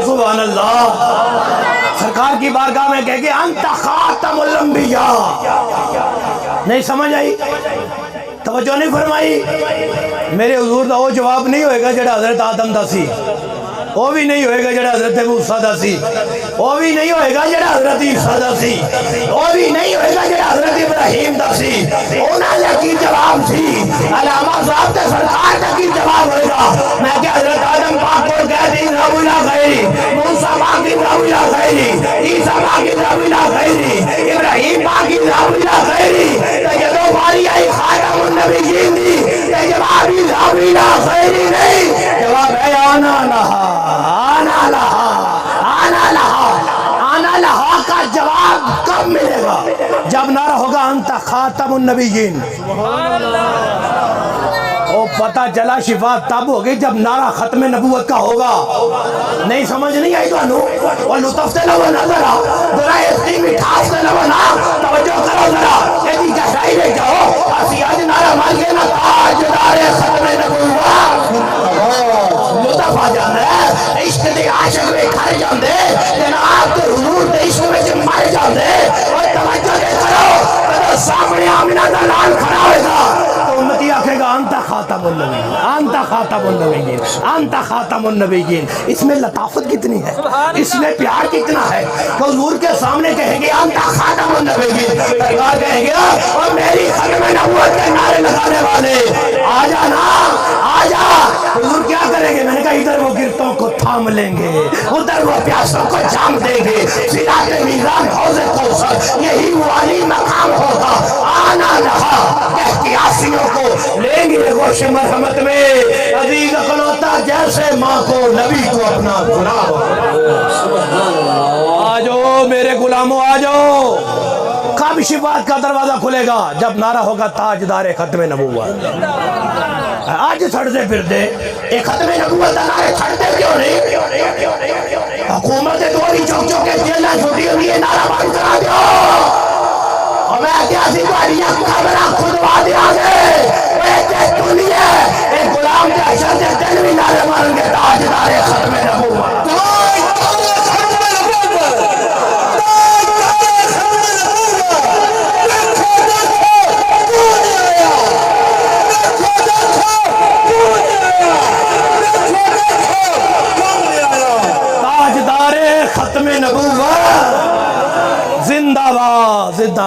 سبحان اللہ، سرکار کی بارگاہ میں کہہ گئے انت خاتم الانبیاء۔ نہیں سمجھ آئی؟ توجہ نہیں فرمائی؟ میرے حضور دا وہ جواب نہیں ہوئے گا جڑا حضرت آدم دا سی، وہ بھی نہیں ہوئے گا جڑا حضرت موسیٰ دا سی، وہ بھی نہیں ہوئے گا جڑا حضرت عیسیٰ دا سی، وہ بھی نہیں ہوئے گا جڑا حضرت ابراہیم دا سی۔ انہاں نے کی جواب سی، علامہ صاحب تے سرکار دا کی جواب ہوئے گا۔ میں کہ حضرت آدم پاک کو کہہ دی اذهبوا الى غیری، موسیٰ پاک اذهبوا الى غیری، عیسیٰ پاک اذهبوا الى غیری، ابراہیم پاک اذهبوا الى غیری۔ تو جدو باری آئی خاتم النبیین دی، یہ جواب اذهبوا الى غیری نہیں، جواب ہے آنا لہا، آنا لہا، آنا لہا۔ آنا لہا کا جواب کب ملے گا؟ جب نعرہ ہوگا انت خاتم النبیین۔ وہ پتہ چلا شفاعت تب ہوگی جب نعرہ ختم نبوت کا ہوگا۔ نہیں سمجھ نہیں آئی تو انہوں وہ لطف سے لو نظرہ ذرا اتنی مٹھاس سے لو نا، توجہ کرو ذرا ایدی کشائی لے جاؤ۔ اسی آج نعرہ مار کے نا تاجدار ختم نبوت، لطف آ جاندے، عشق دے عاشق میں کھڑے جاندے، جناب تو حضور دے عشق میں مر جاندے۔ اور توجہ دے کرو، سامنے آمینہ دا لال کھڑا ہوئے گا تو امتی آکھے گا انت خاتم النبیین، انت خاتم النبیین، انت خاتم النبیین۔ اس میں لطافت کتنی ہے، اس میں پیار کتنا ہے کہ حضور کے سامنے کہیں گے انت خاتم النبیین، سرکار کہیں گے اور میری ختم نبوت کے نعرے لگانے والے آ جانا، آ جا۔ حضور کیا کریں گے؟ میں نے کہا ادھر وہ گرتوں کو تھام لیں گے، ادھر وہ پیاسوں کو جام دیں گے، صراط میزان حوض کوثر یہی وہ علی مقام ہوگا۔ آنا لہا کہتی آسیوں کو لیں گے گوش مرحمت میں، عزیز اقلوتا جیسے ماں کو نبی کو اپنا گناہ ہو۔ آجو میرے غلاموں آجو۔ کب شفاعت کا دروازہ کھلے گا؟ جب نعرہ ہوگا تاجدار ختم نبوت۔ آج چھڑتے پھرتے ایک ختم نبوت نعرے چھڑتے کیوں نہیں؟ حکومت دوری چوک چوک کے جیلہ چھوٹی ہوئی ہے، نعرہ بند کرا دیو۔ اور میں کیا سی دواری یک کھبرہ خودوا دیا گے، وہ ایک دنیا ایک غلام کے اشر دے دل بھی نعرے مارن گے تاجدار ختم نبوت۔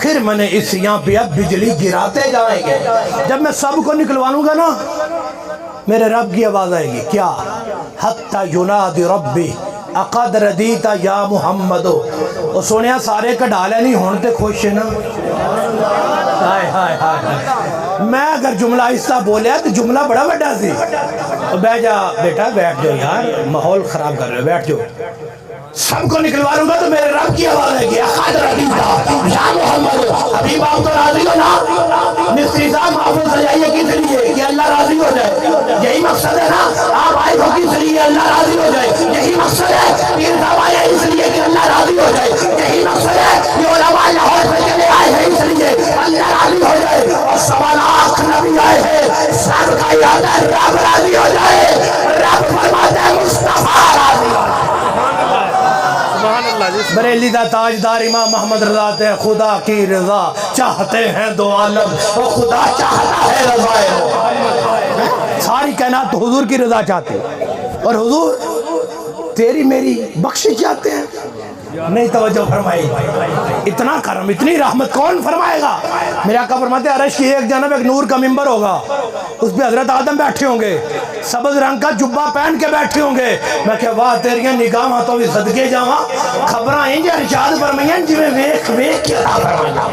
پھر میں نے اس یہاں پہ اب بجلی گراتے جائیں گے. جب میں سب کو نکلوانوں گا نا میرے رب کی آواز آئے گی کیا حتی ینادی ربی اقد ردیتا یا محمدو. وہ سونیا سارے کا ڈالے نہیں ہونتے خوش ہے نا. ہائے ہائے ہائے. میں اگر جملہ آہستہ بولیا تو جملہ بڑا بڑا سی. بیٹھ جا بیٹا بیٹھ جاؤ یار ماحول خراب کر رہے ہو بیٹھ جاؤ. سب کو نکلوانوں گا تو میرے رب کی آواز ہے کہ اقد ردیتا یا محمدو. ابھی باپ تو راضی ہو نا. مستری صاحب محفوظ سجائیے کس لیے کہ اللہ راضی ہو جائے. یہی مقصد ہے نا. آپ آئے ہو کس لیے اللہ راضی ہو جائے. یہی مقصد ہے. پیر صاحب آئے اس لیے کہ اللہ راضی ہو جائے. یہی مقصد ہے. یہ علماء لاہور سے چلے آئے ہیں اس لیے اللہ راضی ہو جائے. اور 7 لاکھ نبی آئے ہیں سب کا یاد ہے رب راضی ہو جائے. رب فرماتے ہیں مصطفیٰ راضی ہو جائے. بریلی دا تاجدار امام محمد رضا تے خدا کی رضا چاہتے ہیں دو عالم اور خدا چاہتا ہے رضا. ساری کائنات تو حضور کی رضا چاہتے اور حضور تیری میری بخشش چاہتے ہیں. نہیں توجہ فرمائی. اتنا کرم اتنی رحمت کون فرمائے گا. میرے آقا فرماتے ہیں عرش کی ایک جانب ایک نور کا منبر ہوگا اس پہ حضرت آدم بیٹھے ہوں گے سبز رنگ کا جبہ پہن کے بیٹھے ہوں گے. میں کہ واہ تیریاں نگاہ تو بھی صدقے جاواں خبراں انج ارشاد فرمائیاں جویں ویکھ ویکھ کے عطا فرمائیاں.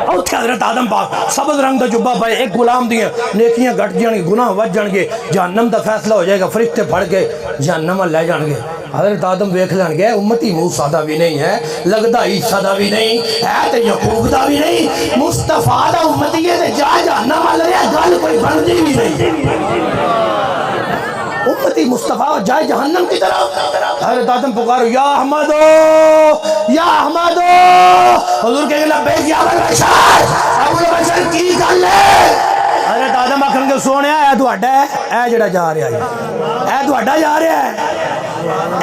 اٹھ حضرت آدم پاک سبز رنگ دا جبہ پائے ایک غلام دیاں نیکیاں گھٹ جان گے گناہ وج جان گے جہنم دا فیصلہ ہو جائے گا فرشتے پھڑ کے جہنم لے جان گے. حضرت آدم ویکھ لین گے امتی موسیٰ دا بھی نہیں ہے لگدا عیسیٰ دا بھی نہیں ہے تے یعقوب دا بھی نہیں مصطفیٰ دا امتی ہے تے جا جہنم لے رہا گل کوئی بندی بھی نہیں. امتی مصطفیٰ جائے جہنم کی طرف. حضرت آدم پکارو یا احمدو یا احمدو. حضور کہے لبیک یا ابو البشر ابو البشر کی گل ہے. حضرت آدم آکھن کے سونے اے تہاڈا ہے اے جڑا جا رہا ہے اے تہاڈا جا رہا ہے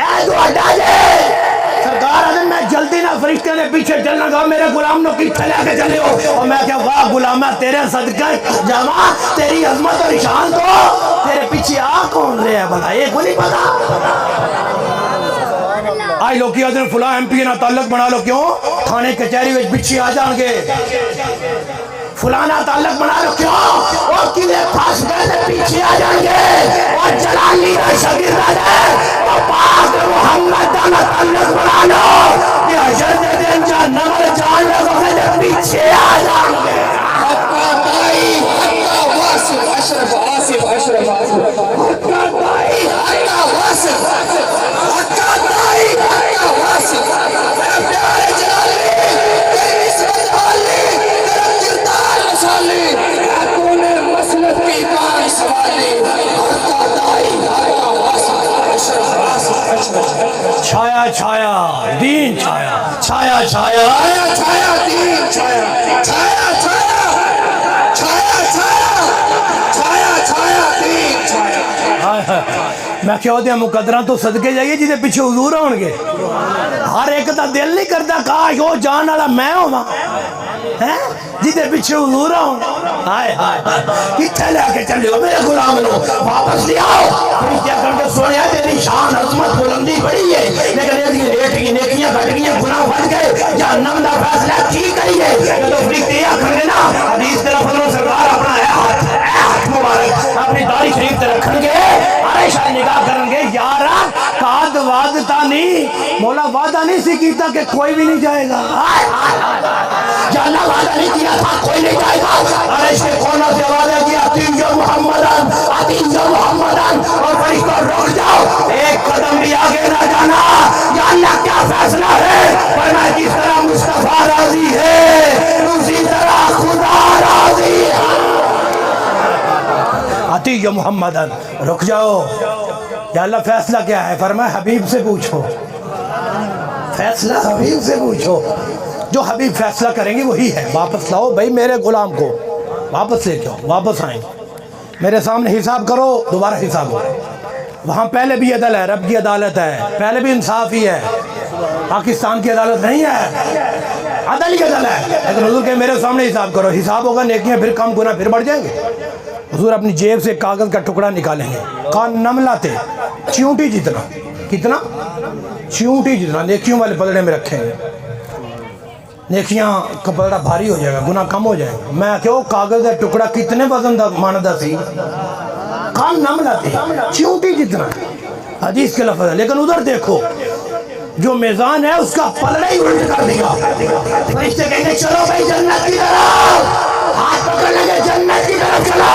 اے تہاڈا جے. سرکار آدم میں جلدی نہ فرشتے نے پیچھے چلنا گا میرے غلام نو کتھے لے کے چلے ہو. اور میں کہ واہ غلامہ تیرے صدقہ جاواں تیری عظمت اور شان تو تیرے پیچھے آ کون رہا ہے بھلا یہ کو نہیں پتا. آئی لوگ کیا دن فلاں ایم پی نہ تعلق بنا لو کیوں تھانے کچہری وچ پیچھے آ جان گے. فلانا تعلق بنا لو کیوں اور کیلے پھاس گئے تھے پیچھے آ جائیں گے. اور جلالی کا شاگرد ہے اور پاک محمد کا تعلق بنا لو کہ حشر دے دن جہنم میں جان لگو گے پیچھے آ جائیں گے. حقا دائی حقا واصف اشرف آصف اشرف آصف حقا دائی حقا واصف حقا دائی حقا واصف. میرے پیارے جلالی تیری نسبت عالی تیرا کردار مثالی کونے مسلک کی کار سوالی حقا دائی حقا واصف اشرف آصف اشرف. چھایا چھایا دین چھایا چھایا چھایا چھایا دین چھایا چھایا چھایا چھایا چھایا چھایا چھایا دین چھایا. میں کہو دیا مقدرہ تو صدقے جائیے جیدے پیچھے حضور ہون گے. ہر ایک دا دل نہیں کرتا کاش وہ جان والا میں ہوں جیدے پیچھے حضور ہون. ہائے ہائے کتھے لے کے چلے ہو میرے غلام نو واپس لے آؤ. فرشتے کر کے سونے تیری شان عظمت بلندی بڑی ہے لیکن یہ لیٹ کی نیکیاں گھٹ گئی گناہ بڑھ گئے جہنم دا فیصلہ کی کریے. تو فرشتے آکھن گے نا حدیث طرف حضور سرکار اپنا ہاتھ مبارک اپنی داڑھی شریف تے رکھن گے عائشہ نگاہ کرن گے یارا کاد وعدہ نہیں مولا وعدہ نہیں سی کیتا کہ کوئی بھی نہیں جائے گا. جانا وعدہ نہیں کیا تھا کوئی نہیں جائے گا. عائشہ کھونا سے آوازیں کیا اتیجو محمدان اتیجو محمدان اور فرشتوں رک جاؤ ایک قدم بھی آگے نہ جانا. یا اللہ کیا فیصلہ ہے فرمایا جس طرح مصطفیٰ راضی ہے اسی طرح خدا راضی ہے. اتیجو محمدان رک جاؤ. یا اللہ فیصلہ کیا ہے فرمایا حبیب سے پوچھو فیصلہ حبیب سے پوچھو. جو حبیب فیصلہ کریں گے وہی ہے. واپس لاؤ بھائی میرے غلام کو واپس لے کے آؤ. واپس آئیں میرے سامنے حساب کرو دوبارہ حساب ہو. وہاں پہلے بھی عدل ہے رب کی عدالت ہے پہلے بھی انصاف ہی ہے. پاکستان کی عدالت نہیں ہے عدل ہی عدل ہے. لیکن حضور کہ میرے سامنے حساب کرو. حساب ہوگا نیکیاں پھر کم گناہ پھر بڑھ جائیں گے. حضور اپنی جیب سے کاغذ کا ٹکڑا نکالیں گے کہا نملہ تھے چیونٹی جتنا کتنا چیونٹی جتنا نیکیوں والے پلڑے میں رکھیں گے. نیکیاں کا بڑا بھاری ہو جائے گا، گناہ کم ہو جائے گا۔ میں کہو کاغذ کا ٹکڑا کتنے وزن دا ماندا سی، کام نہ ملاتے چیونٹی جتنا، حدیث کے لفظ ہے۔ لیکن ادھر دیکھو جو میزان ہے اس کا پلڑا ہی الٹ کر دیا۔ فرشتے کہیں گے چلو بھائی جنت کی طرف، ہاتھ پکڑ لیں گے جنت کی طرف چلو۔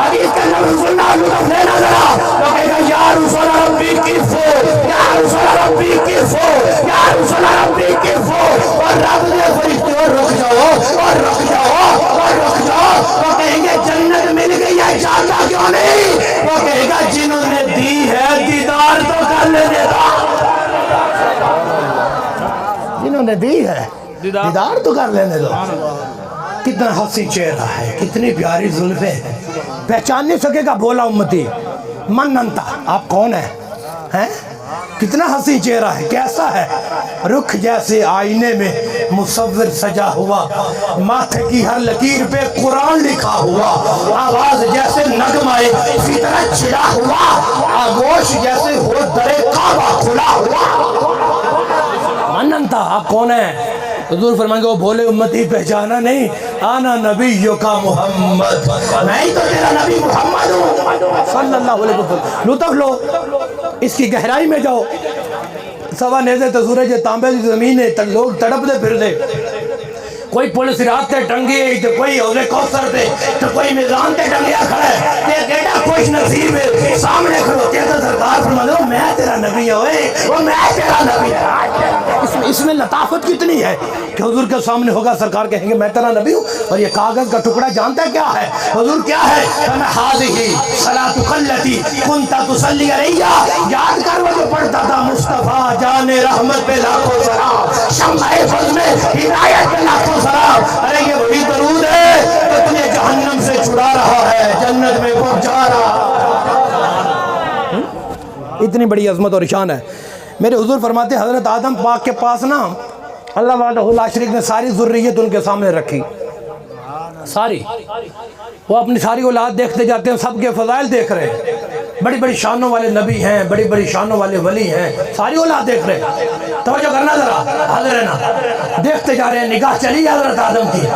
حدیث کے لفظ سننا لطف لینا ذرا، تو کہے گا یا رسول ربی کفو، یا رسول ربی کفو، یا رسول ربی کفو، اور رب نے فرشتے اور رک جاؤ اور رک جاؤ اور رک جاؤ۔ وہ کہیں گے جنت مل گئی ہے جاتا کیوں نہیں؟ وہ کہے گا جنہوں نے دی ہے دیدار تو کر لینے دو، جنہوں نے دی ہے دیدار تو کر لینے دو۔ کتنا حسین چہرہ ہے، کتنی پیاری زلفیں ہیں، پہچان نہیں سکے گا بولا امتی من انتا، آپ کون ہیں؟ کتنا حسین چہرہ ہے، کیسا ہے؟ رخ جیسے آئینے میں مصور سجا ہوا، ماتھے کی ہر لکیر پہ قرآن لکھا ہوا، آواز جیسے نغمائے فطرت چھڑا ہوا، آگوش جیسے ہو در کعبہ کھلا ہوا۔ من انتا، آپ کون ہیں؟ حضور فرمائیں گے وہ بھولے امتی پہچانا نہیں، آنا نبیوں کا محمد، میں ہی تو تیرا نبی محمد ہوں صلی اللہ علیہ وسلم۔ لطف لو، اس کی گہرائی میں جاؤ۔ سوا نیزے تو سورج تانبے دی زمین ہے، لوگ تڑپ دے پھر دے، کوئی پل صراط تے ٹنگے تو کوئی حوض کوثر تے تو کوئی میدان تے ٹنگیا کھڑا ہے، تے کیڑا خوش نصیب ہے سامنے کھڑوتے تو سرکار فرماتے ہو میں تیرا نبی ہوئے، وہ میں تیرا نبی ہوں۔ اس میں لطافت کتنی ہے کہ حضور کے سامنے ہوگا، سرکار کہیں گے میں تیرا نبی ہوں، اور یہ کاغذ کا ٹکڑا جانتا ہے کیا ہے؟ حضور کیا ہے؟ فَمَا هَذِهِ صَلَاتُكَ الَّتِي كُنْتَ تُصَلِّي عَلَيَّ، یاد کر وہ جو پڑھتا تھا مصطفیٰ جان رحمت پہ لاکھوں سلام، شمع فضل میں ہدایت پہ لاکھوں سلام۔ ارے یہ وہی درود ہے تو تمہیں جہنم سے چھڑا رہا ہے، جنت میں پہنچا رہا۔ اتنی بڑی عظمت اور شان ہے۔ میرے حضور فرماتے ہیں حضرت آدم پاک کے پاس نا اللہ وحدہ لا شریک نے ساری ذریت ان کے سامنے رکھی، ساری، وہ اپنی ساری اولاد دیکھتے جاتے ہیں، سب کے فضائل دیکھ رہے ہیں، بڑی بڑی شانوں والے نبی ہیں، بڑی بڑی شانوں والے ولی ہیں، ساری اولاد دیکھ رہے ہیں۔ توجہ کرنا ذرا، حاضر ہے نا، دیکھتے جا رہے ہیں، نگاہ چلی حضرت آدم کی،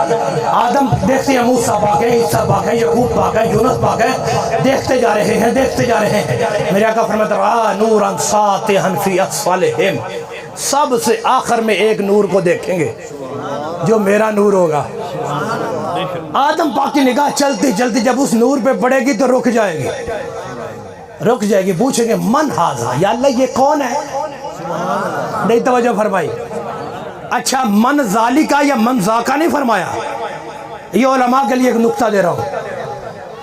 آدم دیکھتے ہیں موسیٰ پاک ہیں، عیسیٰ پاک ہیں، یعقوب پاک ہیں، یونس پاک ہیں، دیکھتے جا رہے ہیں، دیکھتے جا رہے ہیں۔ میرے آقا فرماتا رہا نوراً ساطعاً فی اصفالہم، سب سے آخر میں ایک نور کو دیکھیں گے جو میرا نور ہوگا۔ آدم پاک کی نگاہ چلتی چلتی جب اس نور پہ پڑے گی تو رک جائے گی، رک جائے گی، پوچھیں گے من ہاذا، یا اللہ یہ کون ہے؟ نہیں توجہ فرمائی۔ اچھا من ذالکا یا من ذاکا نہیں فرمایا، یہ علماء کے لیے ایک نقطہ دے رہا ہوں۔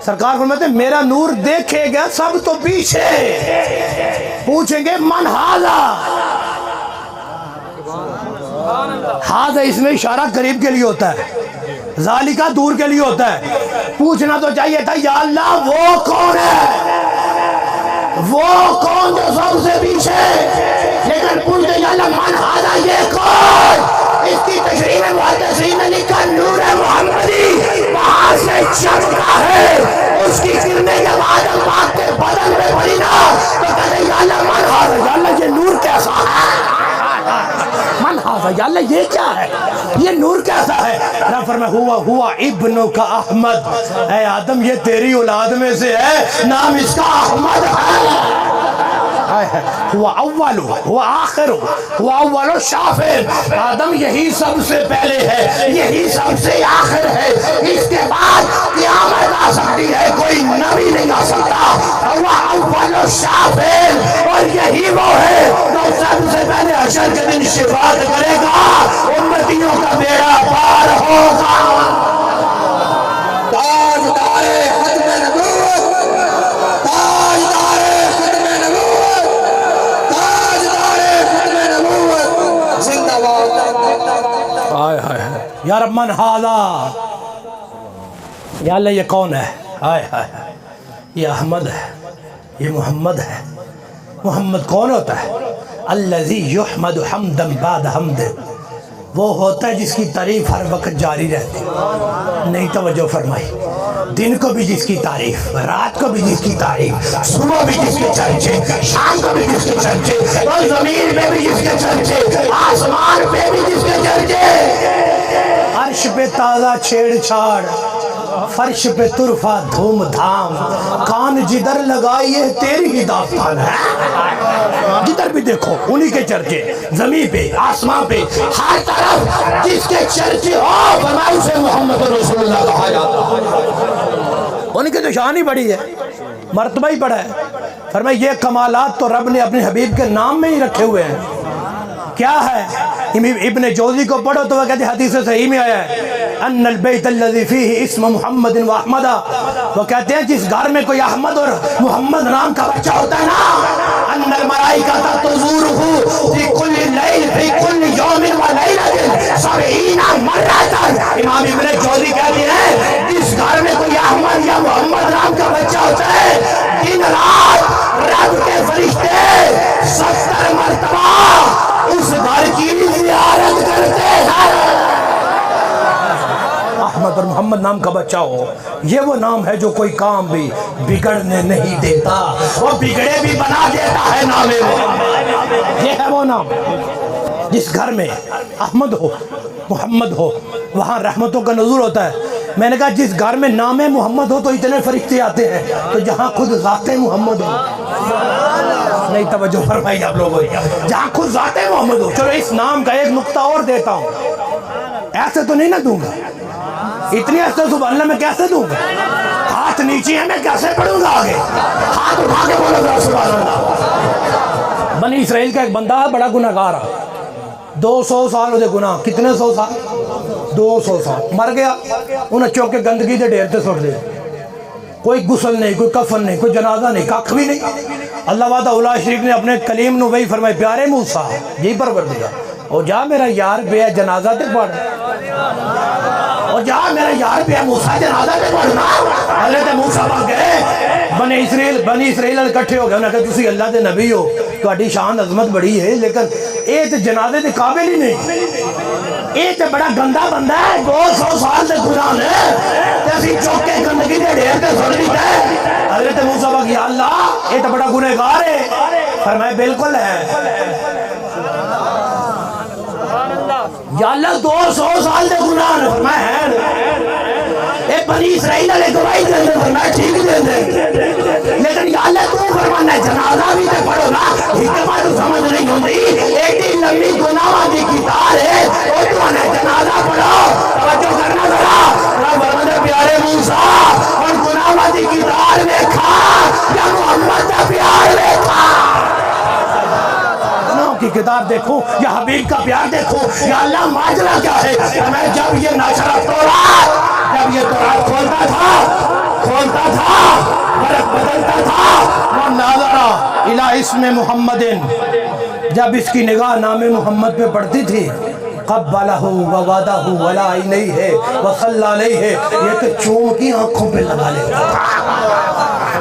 سرکار فرماتے ہیں میرا نور دیکھے گا سب تو پیچھے، پوچھیں گے من ہاذا، ہاذا اس میں اشارہ قریب کے لیے ہوتا ہے، ذالکا دور کے لیے ہوتا ہے۔ پوچھنا تو چاہیے تھا یا اللہ وہ کون ہے، وہ کون جو سب سے پیچھے، لیکن پوچھتے یا اللہ من ہاذا یہ کون؟ اس کی تشریح میں محدثین نے لکھا نور محمدی وہاں سے چمکا ہے، اس کی کرنے جب آدم پاک کے بدن میں پڑی نا تو کہتے یا اللہ من ہاذا، یا اللہ یہ نور کیسا ہے، من ہاذا یا اللہ یہ کیا ہے، یہ نور کیسا ہے؟ رب فرمایا ہوا ابنو کا احمد، اے آدم یہ تیری اولاد میں سے ہے، نام اس کا احمد ہے۔ ہوا اول ہوا آخر ہوا اول شافر، آدم یہی سب سے پہلے ہے، یہی سب سے آخر ہے، اس کے بعد قیامت آ سکتی ہے، کوئی نبی نہیں آ سکتا۔ ہوا اول شافر، اور یہی وہ ہے جو سب سے پہلے حشر کے دن شفاعت کرے گا، امتیوں کا بیڑا پار ہوگا۔ تاجدار ختم نبوت، تاجدار ختم نبوت، تاجدار ختم نبوت، زندہ باد۔ آئے ہائے یا رب من ہاذا، یا اللہ یہ کون ہے؟ آئے ہائے یہ احمد ہے، یہ محمد ہے۔ محمد کون ہوتا ہے؟ الذی یحمد حمدا بعد حمد، وہ ہوتا ہے جس کی تعریف ہر وقت جاری رہتی ہے. نہیں توجہ فرمائی. دن کو بھی جس کی تعریف، رات کو بھی جس کی تعریف، صبح بھی جس کے چرچے، شام کو بھی جس کے چرچے، اور زمین پہ بھی جس کے چرچے، آسمان پہ بھی جس کے چرچے. عرش پہ تازہ چھیڑ چھاڑ، فرش پہ طرفہ دھوم دھام، کان جدھر لگائیے تیری ہی داستان ہے. جدھر بھی دیکھو انہی کے چرچے، زمین پہ آسمان پہ ہر طرف جس کے چرچے ہو فرمایا اسے محمد رسول اللہ کہا جاتا ہے. ان کی تو شان ہی بڑی ہے، مرتبہ ہی بڑا ہے. فرمایا یہ کمالات تو رب نے اپنے حبیب کے نام میں ہی رکھے ہوئے ہیں. کیا ہے؟ ابن جوزی کو پڑھو تو وہ کہتے ہیں حدیث صحیح میں آیا ہے ان البیت الذی فیہ اسم محمد و احمد. وہ کہتے ہیں جس گھر میں کوئی احمد اور محمد نام کا بچہ ہوتا ہے نا، ان الملائکہ تزورہ فی کل لیل فی کل یوم و لیلۃ 70 مرۃ. امام ابن جوزی کہتے ہیں جس گھر میں کوئی احمد یا محمد نام کا بچہ ہوتا ہے، دن رات رب کے فرشتے 70 مرتبہ اس گھر کی زیارت کرتے ہیں. احمد اور محمد نام کا بچہ ہو، یہ وہ نام ہے جو کوئی کام بھی بگڑنے نہیں دیتا، وہ بگڑے بھی بنا دیتا ہے. نام یہ ہے وہ نام جس گھر میں احمد ہو محمد ہو وہاں رحمتوں کا نزول ہوتا ہے. میں نے کہا جس گھر میں نام محمد ہو تو اتنے فرشتے آتے ہیں، تو جہاں خود ذات محمد ہو. نہیں توجہ فرمائی آپ لوگوں، جہاں خود ذات محمد ہو. چلو اس نام کا ایک نقطہ اور دیتا ہوں، ایسے تو نہیں نہ دوں گا، اتنی ایسے سبحان اللہ میں کیسے دوں گا؟ ہاتھ نیچے ہے میں کیسے پڑھوں گا آگے؟ ہاتھ اٹھا کے بولو گا سبحان اللہ. بنی اسرائیل کا ایک بندہ بڑا گناہگار ہے، 200 سال ہوتے گناہ. کتنے 100 سال؟ 200 سال. مر گیا، انہیں چوک کے گندگی دے ڈھیر تے سٹ دے. کوئی غسل نہیں، کوئی کفن نہیں، کوئی جنازہ نہیں، ککھ بھی نہیں. اللہ وعدہ اولا شریف نے اپنے کلیم نو وہی فرمائے پیارے موسیٰ یہی پروردگار او جا میرا یار بے جنازہ تے پڑھ، او جا میرا یار بے موسیٰ جنازہ تے پڑھنا. حضرت موسیٰ بن گئے، بنی اسرائیل اکٹھے ہو گئے. انہوں نے کہا تسی اللہ دے نبی ہو، تہاڈی شان عظمت بڑی ہے، لیکن اے تے جنازے دے قابل ہی نہیں، اے تے بڑا گندا بندہ ہے، 200 سال دے گناہ نے تے اسی چوک کے گندگی دے ڈھیر تے سٹ دیتا ہے. حضرت موسیٰ کہا یا اللہ اے تے بڑا گنہگار ہے. فرمایا بالکل ہے. یا اللہ 200 سال دے گناہ نے. فرمایا ہے. اے بنی اسرائیل علیہ گواہی دے دے. فرمایا ٹھیک دے دے، لیکن یا اللہ تو فرمانا جنازہ بھی تے پڑھو نا. حکمت تو سمجھ نہیں ہوندی، ایڈی لمبی گناہاں دی کتاب ہے اور تو نے جنازہ پڑھو. توجہ کرنا ذرا. فرمایا پیارے موسیٰ اور گناہاں دی کتاب دیکھا یا محمد دا پیار دیکھا؟ کی کتاب دیکھو یا حبیب کا پیار دیکھو. یا اللہ ماجرا کیا ہے؟ میں جب یہ ناشرہ تورات، جب یہ تورات کھولتا تھا ورق بدلتا تھا، وہ ناظرہ الہ اسم محمد، جب اس کی نگاہ نام محمد پہ پڑتی تھی قبلہ ووادہ ولا علیہ وصلی علیہ، یہ تو چوم کی آنکھوں پہ لگا لیتا تھا.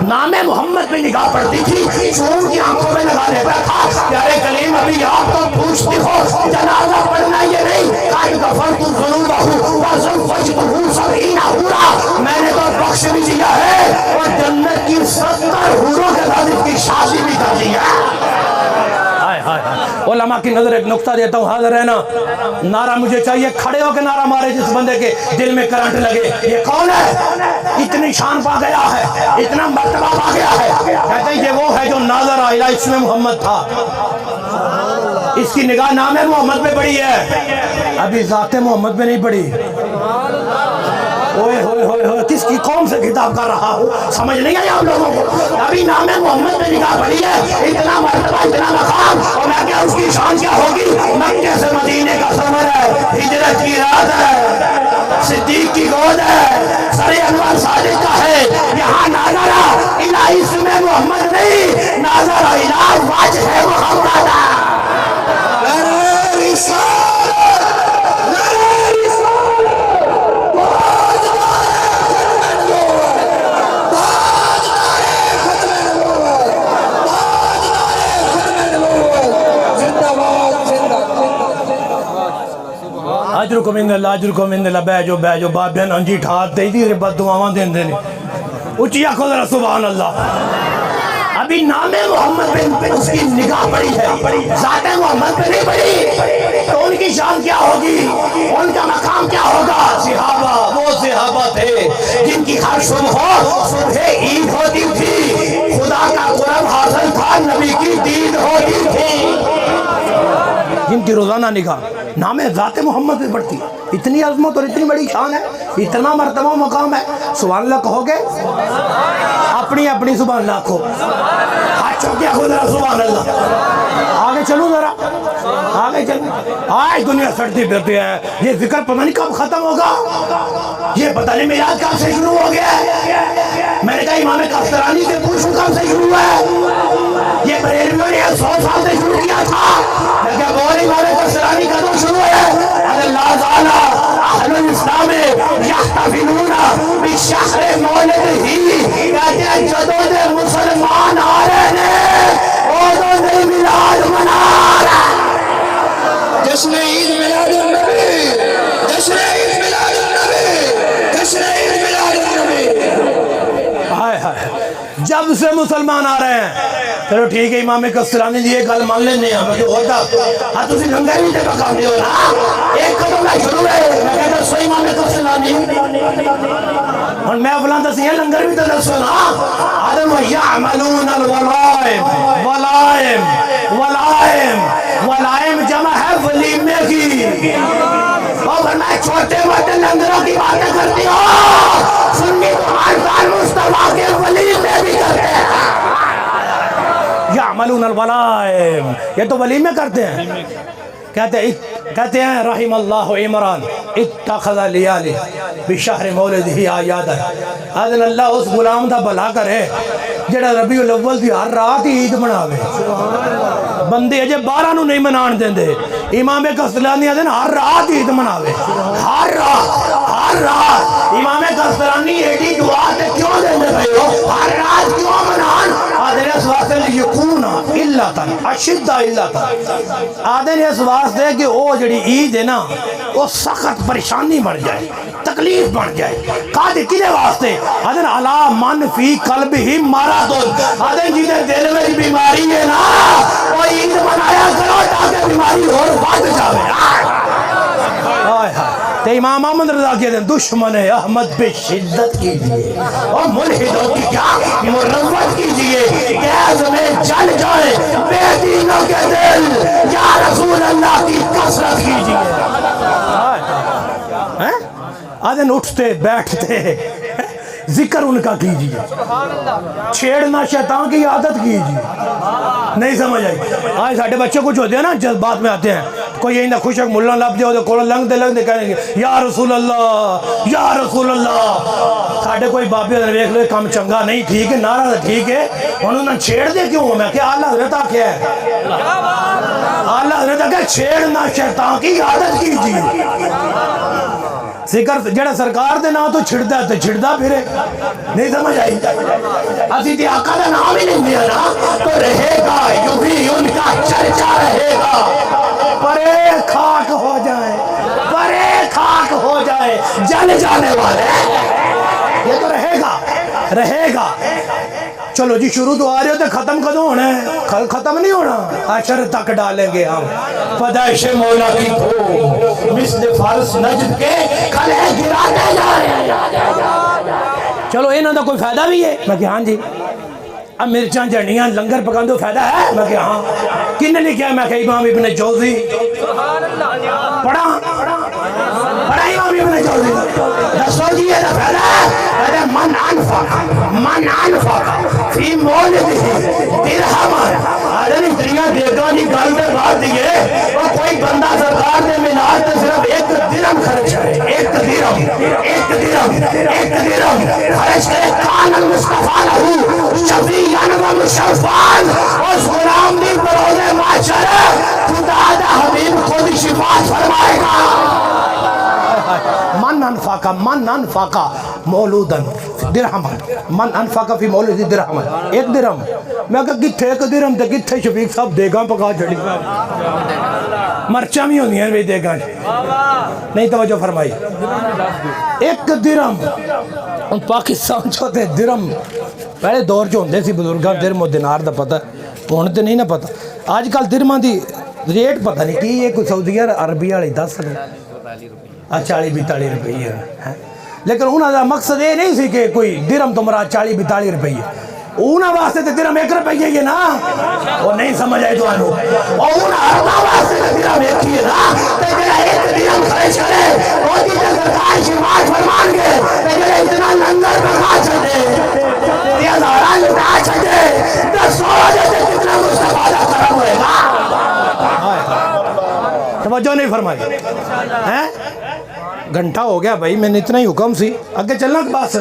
نام محمد پہ نگاہ پڑتی تھی، چوم کی آنکھوں پہ لگا لیتا تھا. پیارے کلیم ابھی آپ تو پوچھتے ہو جنازہ پڑھنا یہ نہیں، قائد غفرت ذنوبہ وزوجتہ 70 حورا، میں نے تو بخش بھی دیا ہے اور جنت کی 70 حوروں کے ساتھ اس کی شادی بھی کر دی ہے. علماء کی نظر ایک نقطہ دیتا ہوں، حاضر ہے نا. نعرہ مجھے چاہیے کھڑے ہو کے نعرہ مارے جس بندے کے دل میں کرنٹ لگے. یہ کون ہے؟ اتنی شان پا گیا ہے، اتنا مرتبہ پا گیا ہے. کہتے ہیں یہ وہ ہے جو ناظر الہ اسم محمد تھا، اس کی نگاہ نام محمد پہ پڑی ہے، ابھی ذات محمد پہ نہیں پڑی. ہوئے ہوئے ہوئے ہوئے کس کی قوم سے خطاب کر رہا ہوں سمجھ نہیں آیا آپ لوگوں کو. ابھی نام محمد میں نگاہ پڑی ہے، اتنا مرتبہ اتنا مقام، اور میں کیا اس کی شان کیا ہوگی؟ مکے سے مدینے کا سفر ہے، ہجرت کی رات ہے، صدیق کی گود ہے، سر انوار صادق کا ہے. یہاں ناظرہ الہ اسم محمد نہیں، ناظرہ الہ وجہ محمد ہے. اجرکم ان اللہ اجرکم ان اللہ، بہ جو بابیاں انجی ٹھار دے دی بد دعاواں دیندے نے، اچھی آکھو ذرا سبحان اللہ۔ ابھی نام محمد پہ اس کی نگاہ پڑی ہے، ذات محمد پہ نہیں پڑی، تو ان کی شان کیا ہوگی، ان کا مقام کیا ہوگا؟ صحابہ، وہ صحابہ تھے جن کی ہر صبح عید ہوتی تھی، خدا کا قرب حاصل تھا، نبی کی دید ہوتی تھی، جن کی روزانہ نگاہ نام ذات محمد پہ پڑتی۔ اتنی عظمت اور اتنی بڑی شان ہے، اتنا مرتبہ مقام ہے، سبحان اللہ کہو گے؟ اپنی اپنی سبحان اللہ کہو، ہاتھ چوکے کہو ذرا سبحان اللہ۔ آگے چلو ذرا، آگے چلو۔ آج دنیا سڑتی پھرتی ہے، یہ ذکر پتہ نہیں کب ختم ہوگا، یہ پتہ نہیں میلاد کب سے شروع ہو گیا ہے۔ میں نے کہا امام کفترانی سے پوچھوں کب سے شروع ہے، یہ بریلویوں نے 100 سال سے شروع کیا تھا، میں کہا بول امام کفترانی کب شروع ہے؟ اللہ تعالیٰ اہل الاسلام یحتفلون بشہر مولد ہی، کہتے ہیں جدوں دے مسلمان آ رہے ہیں اوہ دے میلاد منا رہے ہیں۔ جشن عید میلاد النبی، جشن عید میلاد النبی، جشن عید میلاد النبی۔ ہائے ہائے، جب سے مسلمان آ رہے ہیں، چلو ٹھیک ہے امام کسترانی دی یہ گل مان لینے ہیں، مجھے ہوتا ہاں تسی لنگر بھی تے پکا دیو نا، ایک قدم میں شروع ہے، میں کہتا سو امام کسترانی اور میں فلاں دسی ہیں لنگر بھی تے دسو نا، آدم یعملون الولائم، ولائم ولائم ولائم جمع ہے ولیمے کی، اور میں چھوٹے موٹے لنگروں کی باتیں کرتی ہوں، سنی تو آرزان مصطفیٰ کے ولیمے بھی کرتے ہیں۔ یعملون الولائم، یہ تو ولیمے کرتے ہیں، کہتے ہیں رحم اللہ عمران اتخذ لیالی بشہر مولدہ آیادا، آدھن اللہ اس غلام دا بھلا کرے جڑا ربیع الاول دی ہر رات عید مناوے، بندے اجے 12 نو نہیں منان دیندے، امام کسترانی آدھن ہر رات عید مناوے، ہر رات امام کسترانی ایڈی دعا تے کیوں دیندے بھئی ہو، ہر رات کیوں منان؟ آدھن اس واسطے لیکون علتاً اشدہ علتاً، آدھن اس واسطے کہ وہ جڑی عید ہے نا وہ سخت پریشانی بن جائے، تکلیف بن جائے، قادر کنے واسطے؟ آدھن علا من فی قلب ہی مرض، آدھن جنہیں دل میں بیماری ہے نا وہ عید منایا کرو تاکہ بیماری اور بڑھ جاوے۔ تو امام احمد رضا کہتے ہیں دشمن احمد پہ شدت کیجئے اور ملحدوں کی کیا مروت کیجئے، گیز میں جل جائے بے دینوں کے دل، یا رسول اللہ کی کثرت کیجئے۔ آدھن اٹھتے بیٹھتے ذکر ان کا کیجئے، چھیڑنا شیطان کی عادت کیجئے، نہیں سمجھ آئی؟ آج ساڑھے بچے کچھ ہوتے ہیں نا جذبات میں آتے ہیں، کوئی یہی نہ خوشک ملہ لب جاؤ تو کوڑا لنگ دے کہنے گے یا رسول اللہ یا رسول اللہ، ساڑھے کوئی بابی نے دیکھ لے کام چنگا نہیں ٹھیک ہے نعرہ ٹھیک ہے، انہوں نے چھیڑ دے کیوں؟ میں کہ اللہ حضرت کیا ہے؟ اللہ حضرت کہ چھیڑنا شیطان کی عادت کیجئے، ذکر جڑا سرکار دے نام تو چھڑدا ہے تو چھڑدا پھرے، نہیں سمجھ آئی؟ اسی تے آقا دا نام ہی نہیں دیا نا تو رہے گا یوں ہی ان کا چرچا رہے گا، پرے خاک ہو جائے، پرے خاک ہو جائے جل جانے والے، یہ تو رہے گا۔ چلو جی شروع تو آ رہے ہو تو ختم کدوں ہونا ہے؟ ختم نہیں ہونا، حشر تک ڈالیں گے ہم پیدائش مولا کی تو مثل فارس نجد کے کلے گراتے جا رہے ہیں۔ چلو انہاں دا کوئی فائدہ بھی ہے؟ میں کہ ہاں جی، اب مرچاں جڑیاں لنگر پکان دو فائدہ ہے؟ میں کہ ہاں، کن نے لکھا ہے؟ میں کہ امام ابن جوزی، پڑھا امام ابن جوزی، دسو جی یہ فائدہ ہے؟ کہتے ہیں من انفق فی مولدہ درہمان، آدھن اتنیاں دیگاں دی گل دے بات دیئے اور کوئی بندہ سرکار دے ملاد تے صرف ایک درہم خرچ کرے، ایک درہم خرچ کرے، کان المصطفیٰ لہو شفیعاً و مشفعاً، اس غلام دی بروز معاشر خدا دا حبیب خود شفاعت فرمائے گا۔ من انفاقہ مولودن درہم من انفق فی مولود درہم ایک درہم میں کہا کتھے ایک درہم تے کتھے شفیق صاحب دیگاں پکا چھڑی مرچاں بھی ہوندی ہیں بھی دیگاں نہیں توجہ فرمائی ایک درہم پاکستان چوتے درہم پہلے دور جو ہوندے سی بزرگاں درہم و دینار دا پتہ ہونے تے نہیں نہ پتہ آج کل درہماں دی ریٹ پتہ نہیں کی یہ کوئی سعودیہ عربیہ والی 10 40 42 روپیے لیکن انہوں دا مقصد یہ نہیں سی کہ کوئی درہم تو مراد 40 42 روپیے انہوں واسطے تے درہم 1 روپیے یہ نا وہ نہیں سمجھ آئی تو آنو اور انہوں واسطے تے درہم 1 ہی نا تے جڑا 1 درہم خرچ کرے وہ دیتے سرکار شمار فرمان کے تے جڑا اتنا لنگر بخا چھڑے تے ہزاران لٹا چھڑے تے سوچے تے کتنا مستفادہ کرم ہوئے گا توجہ نہیں فرمائی گھنٹہ ہو گیا بھائی میں نے اتنا ہی حکم سی اگے چلنا کہ بس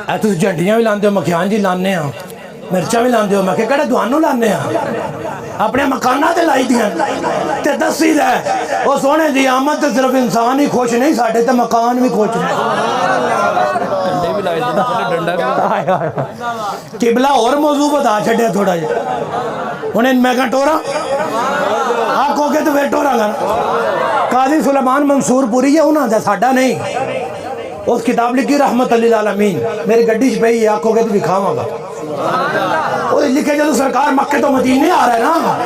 اے تو جھنڈیاں بھی لاندے ہو مکھیان جی لانے ہاں مرچاں بھی لاندے ہو میں کہ کڑے دوانوں لانے ہاں اپنے مکانہ تے لائی دیاں تے دسی دے وہ سونے دی آمد تے صرف انسان ہی خوش نہیں ساڑھے تے مکان بھی خوش قبلہ اور موضوع بتا چھڑے تھوڑا جا انہیں میں کہاں ٹورا آنکھوں کے تو پھر ٹورا گا قاضی سلیمان منصور پوری ہے انہاں دا ساڑھا نہیں اس کتاب لکھی رحمت للعالمین میری گڈی چپئی آنکھوں کے تو دکھاواں گا وہ لکھے جدو سرکار مکہ تو مدینے آ رہا ہے نا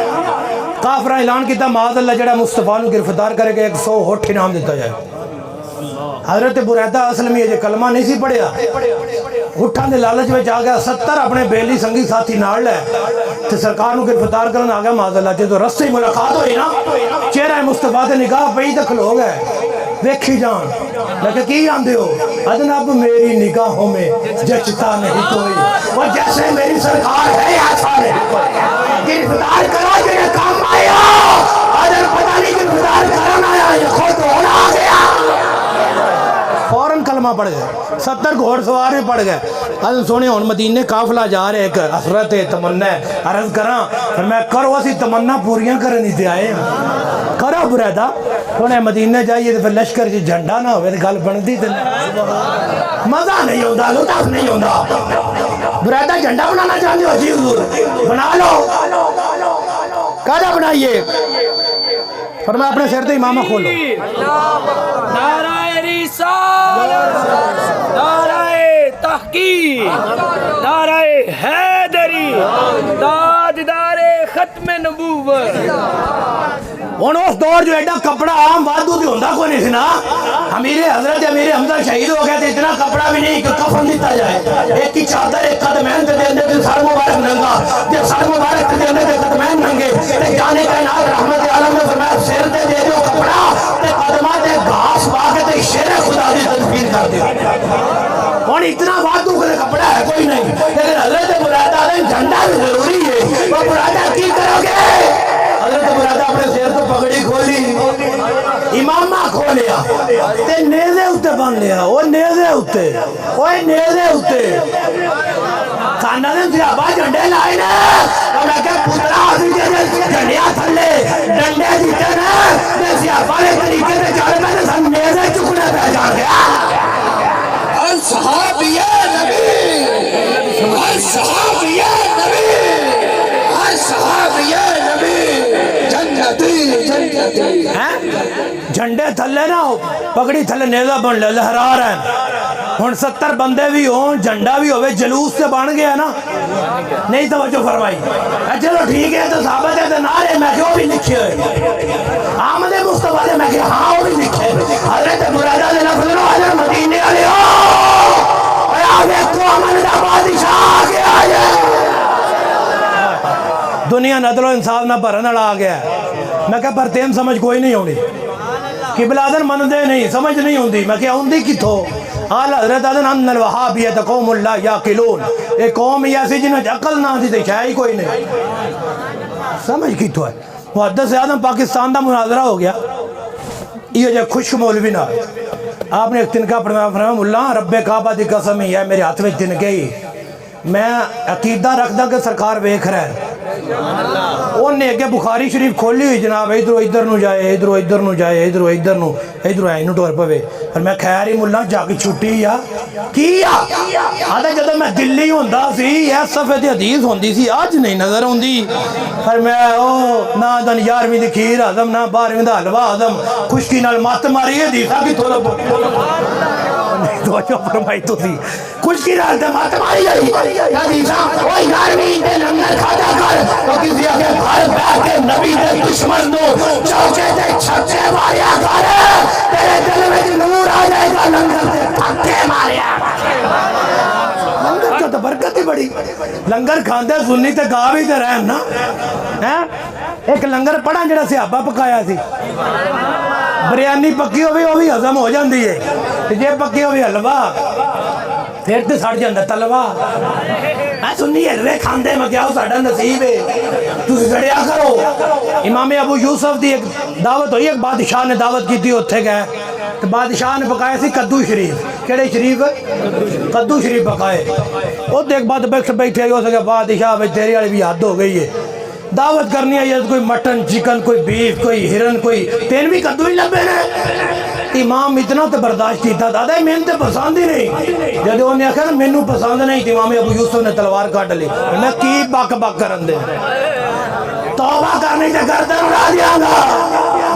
کافرہ اعلان کیتا معاذ اللہ جڑا مصطفیٰ نو گرفتار کرے کہ 100 ہوٹھ انعام دیتا جائے حضرت بریدہ اسلمی یہ کلمہ نہیں سی پڑھیا اٹھان دے لالچ میں جا گیا 70 اپنے بیلی سنگی ساتھی ناڑ لے تو سرکار نو گرفتار کرنے آ گیا معاذ اللہ جے تو رستے ملاقات ہوئی نا چہرہ مصطفیٰ تے نگاہ پئی تے کھلو گئے دیکھی جان لیکن کی آندے ہو ادنب میری نگاہوں میں جچتا نہیں کوئی وہ جیسے میری سرکار ہے ایسا نہیں کوئی گرفتار کرو جنہیں کام آیا اگر پتہ نہیں گرفتار کرنا آیا یہ خود ہونا آ گیا فوراں کلمہ پڑھ گئے 70 گھوڑ سوار بھی پڑھ گئے حضرت سونے ہون مدینے قافلہ جا رہے ایک حسرت تمنا عرض کراں میں کرو اسی تمنا پوریاں کرنی تے آئے کرو بریدہ سونے مدینے جائیے تو پھر لشکر جی جھنڈا نہ ہوئے گل بندی تے مزہ نہیں ہوتا لطف نہیں ہوتا بریدہ جھنڈا بنانا چاہتے ہو جی حضور بنا لو کہاں بنائیے فرمایا اپنے سر تے امامہ کھولو نعرہ رسالت نعرہ تحقیق نعرہ حیدری تاجدار ختم نبوت انہوں اس دور جو ایڈا کپڑا عام وادو بھی ہوندہ کوئی نہیں سنا امیر حضرت امیر حمزہ شہید ہو گیا تھے اتنا کپڑا بھی نہیں کہ کفن دیتا جائے ایک کی چادر ایک قدمین تے دے دے سر مبارک ننگا جب سر مبارک تے دے دے قدمین ننگے تے جانے کائنات رحمت عالم نے فرمایا سر تے دے دے کپڑا تے قدمات تے گھاس باغے تے شیر خدا دی تدبیر کر دے اور اتنا وادو کے کپڑا ہے کوئی نہیں لیکن حضرت مرادہ نے جھنڈا بھی ضروری ہے وہ مرادہ کی کرو گے حضرت مرادہ اپنے سیر تو پگڑی کھولی امامہ کھولیا تے نیزے اتے بن لیا وہ نیزے اتے کھانا دن سیابہ جھنڈے لائے نا اور میں کہا پترہ آسی جیسے جھنڈیاں تھلے ڈنڈے دیتے نا میں سیابہ نے طریقے سے چاہے میں نے سن نیزے چکنے پہ جا گیا الصحابی نبی الصحابی نبی الصحابی نبی جنتی جھنڈے تھلے نہ ہو پگڑی تھلے نیزہ بن لے لہرا رہے ہیں ہون 70 بندے بھی ہوں جھنڈا بھی ہوئے جلوس سے بن گیا نا نہیں توجہ فرمائی چلو ٹھیک ہے تو ثابت ہے تو نعرے میں کیوں بھی لکھے ہوئے آمد مصطفیٰ نے میں کہ ہاں وہ بھی لکھے حضرت مرادہ نے لفظ رو حضرت مدینے والے ہو اے دیکھو امن دا بادشاہ آگے آئے دنیا ندل و انصاف نہ بھرن والا آ گیا میں کہا پر تیم سمجھ کوئی نہیں ہونی قبلہ من دے نہیں سمجھ نہیں ہوندی میں کہا ہوندی کتھو آلہ حضرت آدن ان الوہابیت قوم اللہ یاقلون ایک قوم یہ ایسی جنہیں عقل نہ دی دیکھا ہی کوئی نہیں سمجھ کتھو ہے محدث آدم پاکستان دا مناظرہ ہو گیا یہ جو خشک مولوی نہ آپ نے ایک تنکہ فرمایا اللہ رب کعبہ دی قسم ہی ہے میرے ہاتھ میں تنکے ہی میں عقیدہ رکھ دا کہ سرکار ویکھ رہا ہے انہیں اگے بخاری شریف کھولی ہوئی جناب ادھروں ادھر نو جائے ادھروں ادھر نو جائے ادھروں ادھر نو ادھروں آئی نو ٹور پوے اور میں خیر ہی ملا جا کے چھٹی یا کیا آدھا جدو میں دلی ہوندا سی اس صفحے دی حدیث ہوندی سی آج نہیں نظر ہوندی اور میں نہ دن 11ویں دی کھیر آدم نہ 12ویں دا حلوہ آدم خشکی نال مات ماری حدیثاں کی تھوڑا توجہ فرمائی تو تھی خشکی نال تے مات ماری گئی حدیثاں اوئے 11ویں دے لنگر کھادا کر تو کسی اگے گھر بیٹھ کے نبی دے دشمن نو چوکے تے چھکے ماریا کر تیرے دل میں نور آ جائے گا لنگر تے پھکے ماریا لنگر تو برکت ہی بڑی لنگر کھاندے سننی تے گا بھی تے رہن نا ایک لنگر پڑھا جڑا صحابہ پکایا سی بریانی پکی ہوئی وہ بھی ہضم ہو جاندی ہے جے پکی ہوئی حلوہ پھر تے سڑ جاندا تلوا سنی حلوے کھاندے میں کیا ساڈا نصیب ہے تسی سڑیا کرو امام ابو یوسف دی ایک دعوت ہوئی ایک بادشاہ نے دعوت کی تھی اوتھے گئے تو بادشاہ نے پکایا سی کدو شریف کیڑے شریف کدو شریف پکائے وہ دیکھ بعد بیٹھے ہو سکے بادشاہ بھائی تیری والی بھی حد ہو گئی ہے دعوت کرنی ہے کوئی مٹن چکن کوئی بیف کوئی ہرن کوئی تین بھی کدو ہی لبے نے امام اتنا تو برداشت کیتا دادا میں تے پسند ہی نہیں جب انہوں نے آخر مینوں پسند نہیں امام ابو یوسف نے تلوار کاٹ لی میں کی بک بک کرن دے توبہ کرنی تے گردن اڑا دیاں گا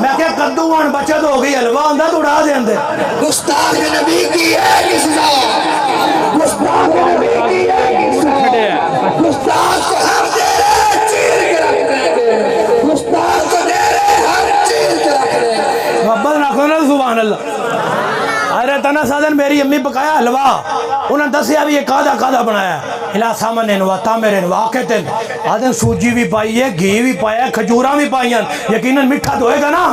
میں کہ کدو ہن بچت ہو گئی حلوہ ہوندا تو اڑا دیندے گستاخ نبی کی ہے کسا گستاخ نبی کی ہے کسا گستاخ کو ہر دے چیر کے رکھ دیں گستاخ کو دے رہے ہر چیر کے رکھ دیں محبت رکھو نا سبحان اللہ ارے تنا سادن میری امی پکایا حلوہ انہوں نے دسیا بھی یہ کادا بنایا الہ سامن و تامر و آکتن آدھن سوجی بھی پائی ہے گھی بھی پایا ہے کھجوراں بھی پائی ہیں یقیناً مٹھا تو ہوئے گا نا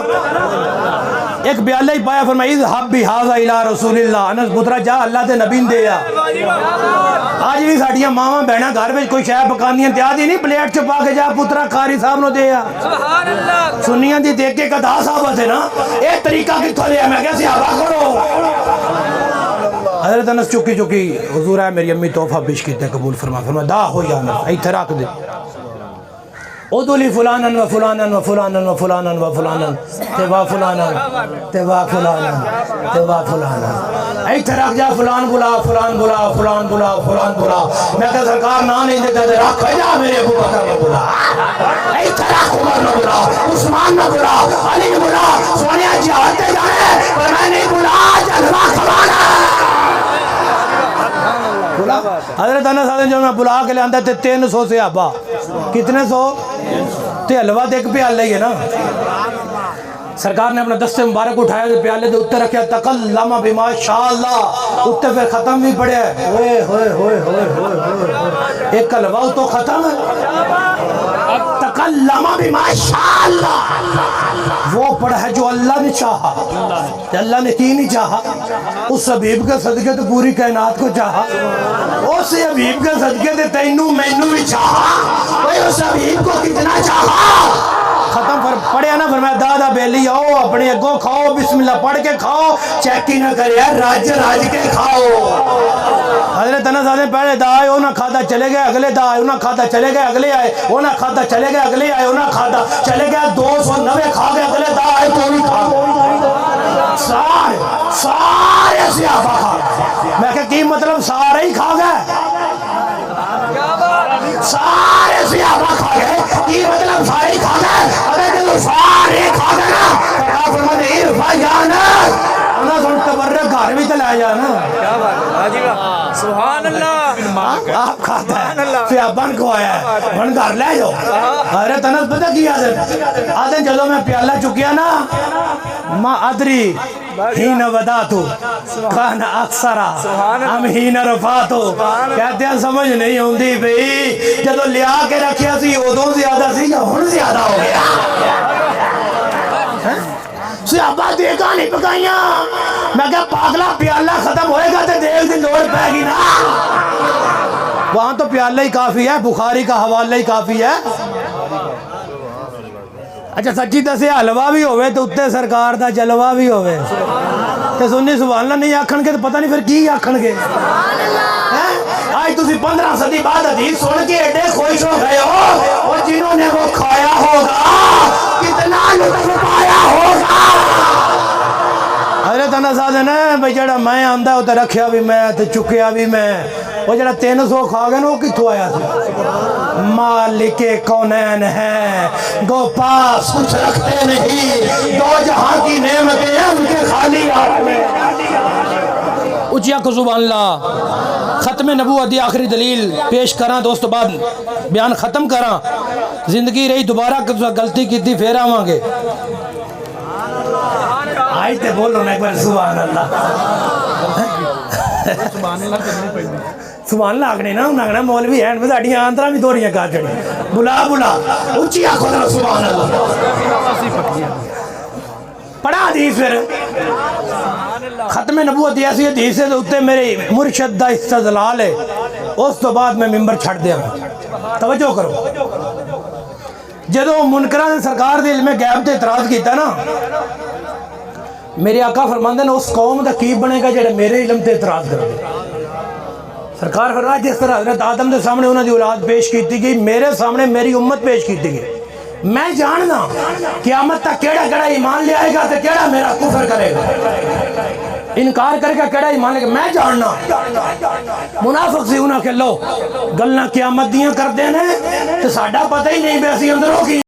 ایک بیالہ ہی پایا فرمائی اذهب بهذا الى رسول اللہ انس پترا جا اللہ دے نبی دے یا آج بھی ساڑیاں ماما بہنا گھر میں کوئی شاہ پکانیاں تیادی نہیں پلیٹ چھپا کے جا پترا قاری صاحب نو دے یا سنیاں دی دیکھ کے کدھا صاحب ہے نا ایک طریقہ کی تھو لیا میں کیا صحابہ کرو حضرت انس چکی حضور ہے میری امی تحفہ پیش کیتے قبول فرما دا ہو یا انس ایتھے رکھ دے ادولی فلانن و فلانن و فلانن و فلانن و فلانن تبا فلانن تبا فلانن تبا فلانن ایتھے رکھ جا فلان بلا فلان بلا فلان بلا فلان بلا میں کہ سرکار نہ نہیں دیتا دے رکھ جا میرے ابو بکر نہ بلا ایتھے رکھ عمر نہ بلا عثمان نہ بلا علی نہ بلا سونیا جہاد تے جانے پر میں نہیں بلا جلوہ کھوانا حضرت انس آدھے جو میں بلا کے لے آندہ تھے 300 صحابہ کتنے 100 تے حلوہ دیکھ پیالہ ہی ہے نا سرکار نے اپنا دستے مبارک اٹھایا تو پیالے دے اتر رکھیا تکلم بما شاء اللہ اتر پھر ختم بھی پڑے ہوئے ہوئے ہوئے ہوئے ہوئے ایک حلوہ تو ختم ہے تکلم بما شاء اللہ وہ پڑھا ہے جو اللہ نے چاہا اللہ نے کی نہیں چاہا اس حبیب کے صدقے تو پوری کائنات کو چاہا اس حبیب کے صدقے تے تینوں مینوں بھی چاہا اس حبیب کو کتنا چاہا ختم پڑھیا نا فرمایا دادا بیلی آؤ اپنے اگوں کھاؤ بسم اللہ پڑھ کے کھاؤ چیک ہی نہ کرے راج کے کھاؤ حضرت انس آدھے پہلے دا آئے وہ نہ کھاتا چلے گئے اگلے دا آئے وہ نہ کھاتا چلے گئے اگلے آئے وہ نہ کھاتا چلے گئے اگلے آئے وہ نہ کھاتا چلے گئے 290 کھا گئے اگلے دا آئے تو نہیں کھا سارے صحابہ کھا گئے میں کہ کی مطلب سارے ہی کھا گئے سارے صحابہ کھا گئے کی مطلب سارے ہی کھا گئے اگر جو سارے کھا گئے نا تو فرماتے ہیں ارفع جانا انہاں سن تبرک گھر بھی تلائے جانا کیا بات ہے حاجی واہ سبحان اللہ آپ کھاتا ہے صحابان کو آیا ہے من گھر لے جاؤ حضرت انس پتہ کی آدھن جدو میں پیالہ چکیا نا ما ادری ہین وداتو کان اکثرا ہم ہین رفاتو کہتے ہیں سمجھ نہیں ہوندی بھئی جدو لیا کے رکھیا سی ادوں زیادہ سی یا ہن زیادہ ہو گیا صحابہ دیکھا نہیں پکائیاں میں کہا پاگلا پیالہ ختم ہوئے گا تو دیکھ دن دوڑ پائے گی نا وہاں تو پیالہ ہی کافی ہے بخاری کا حوالہ ہی کافی ہے اچھا سچی دسے حلوہ بھی ہوئے تو اتے سرکار دا جلوہ بھی ہوئے تے سنی سبحان اللہ نہیں آکھن گے تو پتہ نہیں پھر کی آکھن گے. آج تسی 15 صدی بعد حدیث سن کے ایڈے خوش ہو گئے ہو اور جنہوں نے وہ کھایا ہوگا کتنا لطف پایا ہوگا. حضرت انس آدھے نا بھئی جڑا میں آندہ ہے وہ تے رکھیا بھی میں تے چکیا بھی میں. وہ جڑا 300 کھا گیا نا وہ کتھوں آیا تھا؟ مالک کونین ہے گو پاس کچھ رکھتے نہیں دو جہاں کی نعمتیں ہیں ان کے خالی ہاتھ میں. اچیا کو سبحان اللہ. ختم نبوت دی آخری دلیل پیش کراں دوست بعد بیان ختم کراں. زندگی رہی دوبارہ غلطی کی تھی پھر آواں گے. آج تے بولو نا ایک بار سبحان اللہ. سبحان اللہ آگنے نا انہاں آگنا مولوی ہیں میں ساڑھیاں آنترہ بھی دوریاں کہا چڑی بلا اچھی آنکھوں ذرا سبحان اللہ. پڑھا حدیث پھر ختم نبوت ایسی حدیث ہے تو میرے مرشد دا استدلال ہے. اس تو بعد میں ممبر چھڑ دیا. توجہ کرو جدو منکرہ نے سرکار دے علم غیب تے اعتراض کیتا نا میرے آقا فرماندے نے اس قوم دا کی بنے گا جڑا میرے علم تے اعتراض کر دے. سرکار فرمایا جس طرح حضرت آدم دے سامنے انہوں دی اولاد پیش کیتی گئی میرے سامنے میری امت پیش کیتی گئی. میں جاننا قیامت تک کیڑا کیڑا ایمان لے آئے گا تے کیڑا میرا کفر کرے گا انکار کرے گا کیڑا ایمان لے گا. میں جاننا منافق سی انہاں کہ لو گلنا قیامت دیاں کر دینے تے ساڈا پتہ ہی نہیں بے اسی اندروں کی